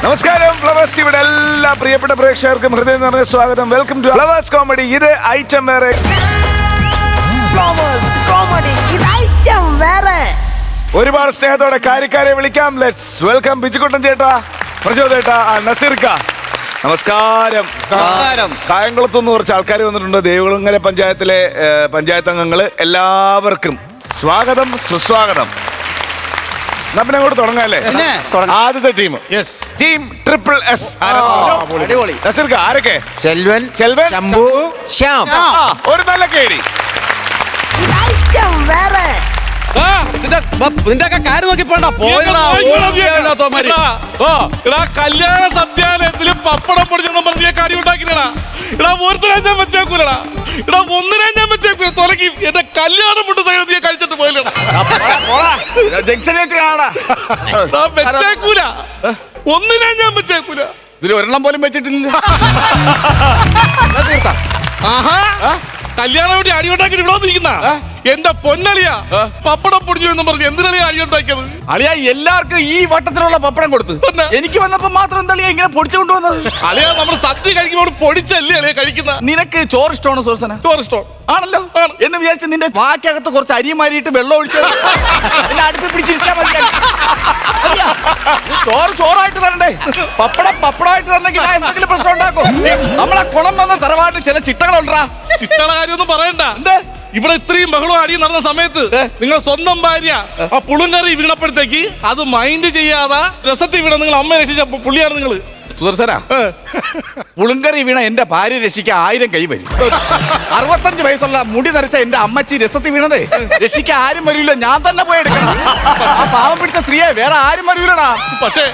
നമസ്കാരം ഫ്ലവേഴ്സ് ടിവിയുടെ എല്ലാ പ്രിയപ്പെട്ട പ്രേക്ഷകർക്കും ഹൃദയം നിറഞ്ഞ സ്വാഗതം. Welcome to Flowers comedy. ഇത് ഐറ്റം വേറെ. ഒരുപാട് സ്നേഹത്തോടെ കാര്യക്കാരെ വിളിക്കാം. ലെറ്റ്സ് വെൽക്കം ബിജുക്കുട്ടൻ ചേട്ടാ, പ്രചോദ് ചേട്ടാ, നസീർക്ക. നമസ്കാരം. കായംകുളത്തുനിന്ന് കുറച്ച് ആൾക്കാർ വന്നിട്ടുണ്ട്. ദേവികുളങ്ങര പഞ്ചായത്തിലെ പഞ്ചായത്ത് അംഗങ്ങള്. എല്ലാവർക്കും സ്വാഗതം, സുസ്വാഗതം. പിന്നെ അങ്ങോട്ട് തുടങ്ങാല്ലേ? ആദ്യത്തെ ടീം ടീം ട്രിപ്പിൾ എസ്. നസീർക്ക ആരൊക്കെ? സെൽവൻ, ശംഭു, ശ്യാം. ഒരു നല്ല കേടി. നിന്റെ കാര്യം നോക്കി പോണ്ട. കല്യാണ സദ്യാലയത്തില് പപ്പടം പൊടിച്ചെന്നും പറഞ്ഞ കാര്യം ഉണ്ടാക്കില്ലടാ. ഇടാ ഒരുത്തരാ ഞാൻ വെച്ചേക്കൂലടാ. ഇടാ ഒന്നിനാ ഞാൻ വെച്ചേക്കൂല. തൊലക്കി എന്റെ കല്യാണം കൊണ്ട് നീ കഴിച്ചിട്ട് പോയില്ലടാ. വെച്ചേക്കൂല, ഒന്നിനാ ഞാൻ വെച്ചേക്കൂല. ഇതിൽ ഒരെണ്ണം പോലും വെച്ചിട്ടില്ല. ആഹാ, കല്യാണം വേണ്ടി അടിയുണ്ടാക്കി ഇവിടെ വന്നിരിക്കുന്ന എന്റെ പൊന്നളിയാ. പപ്പടം പൊടിഞ്ഞു എന്ന് പറഞ്ഞ് എന്തിനാ അടിയുണ്ടാക്കിയത്? അളിയാ എല്ലാവർക്കും ഈ വട്ടത്തിലുള്ള പപ്പടം കൊടുത്തു. എനിക്ക് വന്നപ്പോ മാത്രം എന്താ ഇങ്ങനെ പൊടിച്ചു കൊണ്ടുവന്നത്? അളിയാ നമ്മൾ സദ്യ കഴിക്കുമ്പോൾ പൊടിച്ചല്ലേ അളിയാ കഴിക്കുന്ന. നിനക്ക് ചോറ് ഇഷ്ടമാണോ സുഹൃത്തന? ചോറ് ഇഷ്ടം ആണല്ലോ. എന്ന് വിചാരിച്ച് നിന്റെ വാക്കകത്ത് കുറച്ച് അരി മാരിയിട്ട് വെള്ളം ഒഴിച്ച് അടുപ്പിൽ പിടിച്ചിരിക്കാൻ മതി. ചോറ് ചോറായിട്ട് തരണ്ടേ, പപ്പടം പപ്പടമായിട്ട് തരണമെങ്കിൽ ഞാൻ എന്തെങ്കിലും പ്രശ്നം ഉണ്ടാക്കും. നമ്മളെ കുളം വന്ന തറവാട്ട് ചില ചിട്ടകളുണ്ടാ. ചിട്ടകള കാര്യമൊന്നും പറയണ്ട. ഇവിടെ ഇത്രയും ബഹളം അടി നടന്ന സമയത്ത് നിങ്ങൾ സ്വന്തം ഭാര്യ ആ പുളുങ്കറി വീണപ്പോഴത്തേക്ക് അത് മൈൻഡ് ചെയ്യാതെ രസത്തിൽ വീണ നിങ്ങൾ അമ്മയെ രക്ഷിച്ച പുള്ളിയാണ് നിങ്ങൾ. സുദർശന, പുളുങ്കറി വീണ എന്റെ ഭാര്യ രക്ഷിക്കാൻ 1000 കൈ വരും. 65 വയസ്സുള്ള മുടി നരച്ച എന്റെ അമ്മച്ചി രസത്തിൽ വീണതേ രക്ഷിക്കാൻ ആരും വരൂല, ഞാൻ തന്നെ പോയി എടുക്കണം. ആ പാവം പിടിച്ച സ്ത്രീയെ വേറെ ആരും വരൂലടാ. പക്ഷേ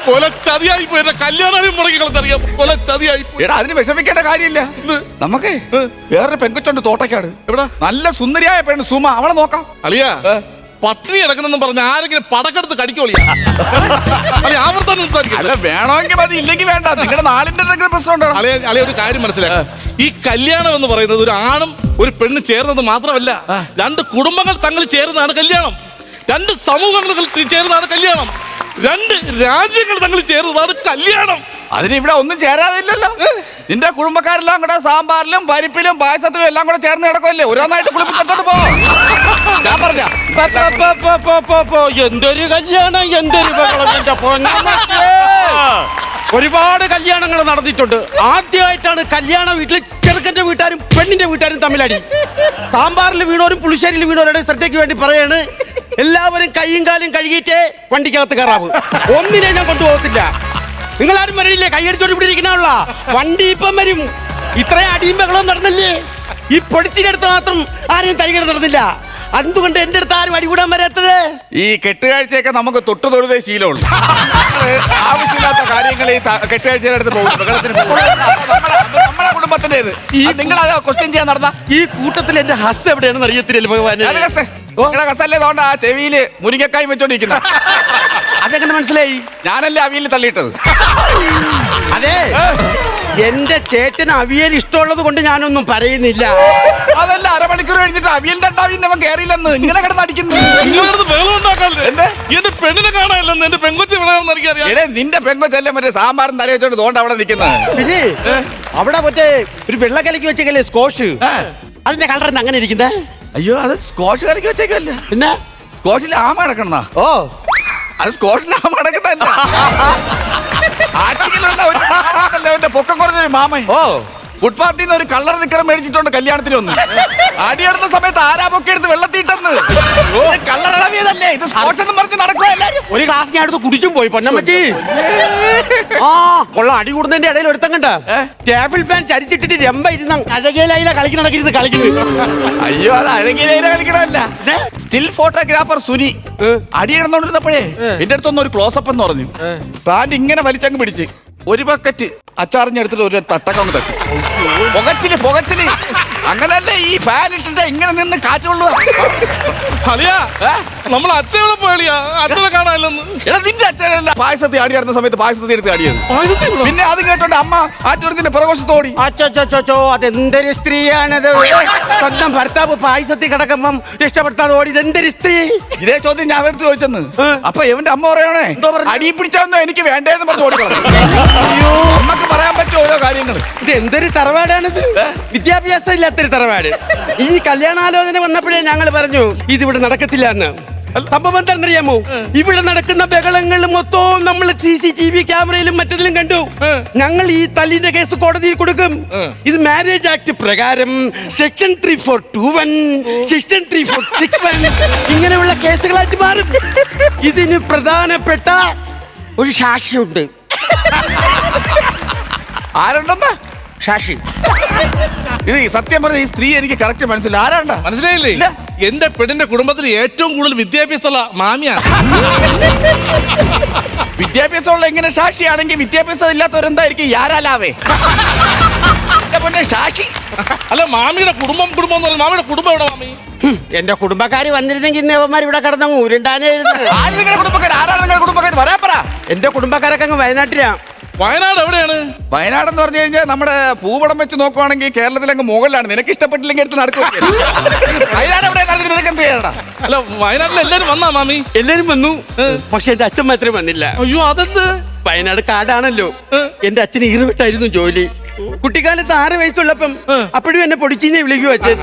കൊല ചതിയായി പോയി. എന്റെ കല്യാണം മുടക്കി കളത്തറിയാം. കൊല ചതിയായി പോയി. എടാ അതിന് വിഷമിക്കേണ്ട കാര്യമില്ല. നമുക്ക് വേറൊരു പെങ്കൊച്ചുണ്ട് തോട്ടക്കാട്. എവിടെ? നല്ല സുന്ദരിയായ പെണ്ണ് സുമ, അവളെ നോക്കാം. അളിയാ പട്ടിണി കിടക്കുന്നെന്ന് പറഞ്ഞ ആരെങ്കിലും പടക്കെടുത്ത് കടിക്കോളിയാ. അല്ല വേണമെങ്കിൽ മതി, ഇല്ലെങ്കിൽ വേണ്ട. നിങ്ങളുടെ നാളിന്റെ എന്തെങ്കിലും പ്രശ്നം ഉണ്ടോ? അളിയ ഒരു കാര്യം മനസ്സിലാക്കാം. ഈ കല്യാണം എന്ന് പറയുന്നത് ഒരു ആണും ഒരു പെണ്ണും ചേർന്നത് മാത്രമല്ല, രണ്ട് കുടുംബങ്ങൾ തങ്ങൾ ചേർന്നതാണ് കല്യാണം. രണ്ട് സമൂഹങ്ങൾ ചേർന്നതാണ് കല്യാണം. രണ്ട് രാജ്യങ്ങൾ തങ്ങൾ ചേർന്നതാണ് കല്യാണം. അതിന് ഇവിടെ ഒന്നും ചേരാതെ ഇല്ലല്ലോ. നിന്റെ കുടുംബക്കാരെല്ലാം കൂടെ സാമ്പാറിലും പരിപ്പിലും പായസത്തിലും എല്ലാം കൂടെ ചേർന്ന് കിടക്കുമല്ലേ? ഓരോന്നായിട്ട് കുളിപ്പിച്ചിട്ട് പോ. ഞാൻ പറഞ്ഞ എന്തൊരു കല്യാണം, എന്തൊരു ബഹളം. എന്റെ പൊന്നമ്മേ, ഒരുപാട് കല്യാണങ്ങൾ നടന്നിട്ടുണ്ട്. ആദ്യമായിട്ടാണ് കല്യാണ വീട്ടിൽ ചെറുക്കന്റെ വീട്ടുകാരും പെണ്ണിന്റെ വീട്ടുകാരും തമ്മിലടി. സാമ്പാറിൽ വീണോരും പുളിശ്ശേരിയിൽ വീണോരുടെ ശ്രദ്ധയ്ക്ക് വേണ്ടി പറയാണ്, എല്ലാവരും കൈയും കാലും കഴുകിയിട്ടേ വണ്ടിക്കകത്ത് കയറാവൂ. ഒന്നിനെ ഞാൻ കൊണ്ടുപോകത്തില്ല. നിങ്ങളാരും വരണില്ലേ? കൈയടിച്ചോണ്ട് ഇവിടെ ഇരിക്കണുള്ള വണ്ടി ഇപ്പം വരും. ഇത്രയും അടിയും ബഹളവും നടന്നില്ലേ? ഈ പൊടിച്ചിനടുത്ത് മാത്രം ആരെയും തരികട നടന്നില്ല. എന്തുകൊണ്ട് എന്റെ അടുത്ത് ആരും അടികൂടാൻ വരാത്തത്? ഈ കെട്ടുകാഴ്ചയൊക്കെ നമുക്ക് തൊട്ടു തൊഴുതേ ശീലമുള്ളൂ. ആവശ്യമില്ലാത്ത കാര്യങ്ങൾ ഈ കെട്ടുകാഴ്ചയുടെ അടുത്ത് പോകും. നമ്മളെ കുടുംബത്തിന്റേത് നിങ്ങൾ അത് ക്വസ്റ്റ്യൻ ചെയ്യാൻ നടന്ന ഈ കൂട്ടത്തിൽ എന്റെ ഹസ് എവിടെയാണെന്ന് അറിയത്തില്ല ഭഗവാൻ. ഹസല്ലേ തോണ്ട ചെവിയില് മുരിങ്ങക്കായും വെച്ചോണ്ടിരിക്കുന്ന. അതെങ്ങനെ മനസ്സിലായി? ഞാനല്ലേ അവിയൽ തള്ളിയിട്ടത്. അതെ, എന്റെ ചേട്ടന് അവിയൽ ഇഷ്ടമുള്ളത് കൊണ്ട് ഞാനൊന്നും പറയുന്നില്ല. അതല്ല, അരമണിക്കൂർ കഴിഞ്ഞിട്ട് അവിയലിന്റെ അവൻ കയറിയില്ലെന്ന് ഇങ്ങനെ കിടന്നടിക്കുന്നു. എന്റെ പെണ്ണിനെ കാണാനില്ലെന്ന്, എന്റെ പെങ്കൊച്ച് എനിക്കറിയാം. നിന്റെ പെങ്കൊച്ചല്ലേ മറ്റേ സാമ്പാറും തല വെച്ചോണ്ട് തോണ്ട അവിടെ നിൽക്കുന്നത്. പിന്നെ അവിടെ മറ്റേ ഒരു വെള്ളക്കലക്ക് വെച്ചേക്കല്ലേ സ്കോഷ്, അതിന്റെ കളർ അങ്ങനെ ഇരിക്കുന്നേ. അയ്യോ, അത് സ്കോഷ് കറിക്ക് വെച്ചേക്കല്ല. പിന്നെ സ്കോഷിൽ ആമ കിടക്കണ. ഓ, അത് സ്കോഷിൽ ആമ കിടക്കുന്നല്ല. ആറ്റിങ്ങിലുള്ള പൊക്കം കുറഞ്ഞൊരു മാമൻ ഫുട്പാത്തിൽ നിന്ന് ഒരു കളർ നിക്കറം മേടിച്ചിട്ടുണ്ട് കല്യാണത്തിന് വന്ന്. അടിയെടുത്ത സമയത്ത് ആരാ പൊക്കെ എടുത്ത് വെള്ളത്തിട്ടെന്ന്. കളറളവിയതല്ലേ ഇത്? സ്കോച്ച് എന്ന് പറഞ്ഞ് നടക്കുക എല്ലാരും. ഒരു ഗ്ലാസ് ഞാൻ എടുത്ത് കുടിച്ചും പോയി പൊന്നമ്മച്ചി. ആ ഉള്ള അടി കൂടുന്നതിന്റെ ഇടയിൽ ഒരുത്തം കണ്ട ടേബിൾ ഫാൻ ചരിച്ചിട്ടിട്ട് രമ്പ ഇരുന്ന അഴകിയലയില കളിക്കണക്കിരുന്ന് കളിക്കുന്നു. അയ്യോ, അത് അഴകിയലയില കളിക്കണമല്ല, സ്റ്റിൽ ഫോട്ടോഗ്രാഫർ സുനി അടിയിടുന്നോണ്ടിരുന്നപ്പോഴേ എന്റെ അടുത്തൊന്നും ഒരു ക്ലോസപ്പ് എന്ന് പറഞ്ഞു. പാന്റ് ഇങ്ങനെ വലിച്ചങ്ങ് പിടിച്ച് ഒരു ബക്കറ്റ് അച്ചാറിഞ്ഞെടുത്തിട്ട് ഒരു തട്ടക്കങ്ങ് തട്ടി. പുകച്ചില് അങ്ങനല്ലേ ഈ ഫാൻ ഇട്ടിട്ട് ഇങ്ങനെ നിന്ന് കാറ്റുള്ളൂ. അളിയാ നമ്മൾ അച്ഛനെ പോയളിയാ അച്ഛനെ കാണാനില്ലെന്ന്. എടാ നിന്റെ അച്ഛനല്ല പായസത്തിൽ ആടി നടന്ന സമയത്ത് പായസത്തിൽ എടുത്ത് ആടിയത്. പിന്നെ അത് കേട്ടോണ്ട് അമ്മ ആറ്റോരത്തിന്റെ പുറകോശത്തോടി. അച്ചോ അതെന്തൊരു സ്ത്രീയാണത്. സ്വന്തം ഭർത്താവ് പായസത്തിൽ കിടക്കുമ്പം രക്ഷപ്പെടുത്താതെ ഓടി എന്തൊരു സ്ത്രീ. ഇതേ ചോദ്യം ഞാൻ എടുത്ത് ചോദിച്ചെന്ന്. അപ്പൊ ഇവന്റെ അമ്മ പറയണേ എന്തോ പറഞ്ഞു? അടി പിടിച്ചൊന്നും എനിക്ക് വേണ്ടേന്ന് പറഞ്ഞു ഓടിക്കണം. അമ്മക്ക് പറയാൻ പറ്റും ഓരോ കാര്യങ്ങൾ. ഇത് എന്തൊരു തറവാടാണിത്. വിദ്യാഭ്യാസം ഇല്ലാത്തൊരു തറവാട്. ഈ കല്യാണാലോചന വന്നപ്പോഴേ ഞങ്ങൾ പറഞ്ഞു ഇതിവിടെ നടക്കത്തില്ല എന്ന്. സംഭവം എന്താണെന്നറിയാമോ? ഇവിടെ നടക്കുന്ന ബഹളങ്ങൾ മൊത്തവും നമ്മൾ CCTV ക്യാമറയിലും മറ്റതിലും കണ്ടു. ഞങ്ങൾ ഈ തല്ലിന്റെ കേസ് കോടതിയിൽ കൊടുക്കും. ഇത് മാരേജ് ആക്ട് പ്രകാരം സെക്ഷൻ 3421 സെക്ഷൻ 3461 ഇങ്ങനെയുള്ള കേസുകളായിട്ട് മാറും. ഇതിന് പ്രധാനപ്പെട്ട ഒരു സാക്ഷിയുണ്ട്. ആരുണ്ടെന്നാ സാക്ഷി. ഇത് സത്യം പറഞ്ഞ ഈ സ്ത്രീ എനിക്ക് കറക്റ്റ് മനസ്സിലായി. ആരാണ്ടാ മനസ്സിലായില്ലേ? ഇല്ല. എന്റെ പെണ്ണിന്റെ കുടുംബത്തിൽ ഏറ്റവും കൂടുതൽ വിദ്യാഭ്യാസമുള്ള മാമിയാണ്. വിദ്യാഭ്യാസമുള്ള എങ്ങനെ സാക്ഷിയാണെങ്കിൽ വിദ്യാഭ്യാസം ഇല്ലാത്തവരെന്തായിരിക്കും യാരാലാവേ? സാക്ഷി അല്ല മാമിയുടെ കുടുംബം എന്ന് പറഞ്ഞാൽ മാമിയുടെ കുടുംബം എവിടെ മാമി? എന്റെ കുടുംബക്കാര് വന്നിരുന്നെങ്കിൽ ഇന്നവന്മാർ ഇവിടെ കിടന്ന ഊരുണ്ടാനായിരുന്നു. ആര് നിങ്ങളുടെ കുടുംബക്കാർ? ആരാണ് നിങ്ങളുടെ കുടുംബക്കാർ? വരാൻ പറ. എന്റെ കുടുംബക്കാരൊക്കെ അങ്ങ് വയനാട്ടിലാ. വയനാട് എവിടെയാണ്? വയനാട് എന്ന് പറഞ്ഞു കഴിഞ്ഞാൽ നമ്മുടെ ഭൂപടം വെച്ച് നോക്കുവാണെങ്കിൽ കേരളത്തിൽ അങ്ങ് മുകളിലാണ്. നിനക്ക് ഇഷ്ടപ്പെട്ടില്ലെങ്കിൽ എടുത്ത് നടക്കും. വയനാട് എവിടെ നിനക്ക് എന്ത് ചെയ്യണ? അല്ല വയനാട്ടിൽ എല്ലാരും വന്നാ മാമി? എല്ലാരും വന്നു, പക്ഷെ എന്റെ അച്ഛൻ മാത്രമേ വന്നില്ല. അയ്യോ അതെന്ത്? വയനാട് കാടാണല്ലോ. എന്റെ അച്ഛന് ഈറുവിട്ടായിരുന്നു ജോലി. കുട്ടിക്കാലത്ത് 6 വയസ്സുള്ളപ്പം അപ്പോഴും എന്നെ പൊടിച്ചീനെ വിളിക്കു അച്ഛൻ.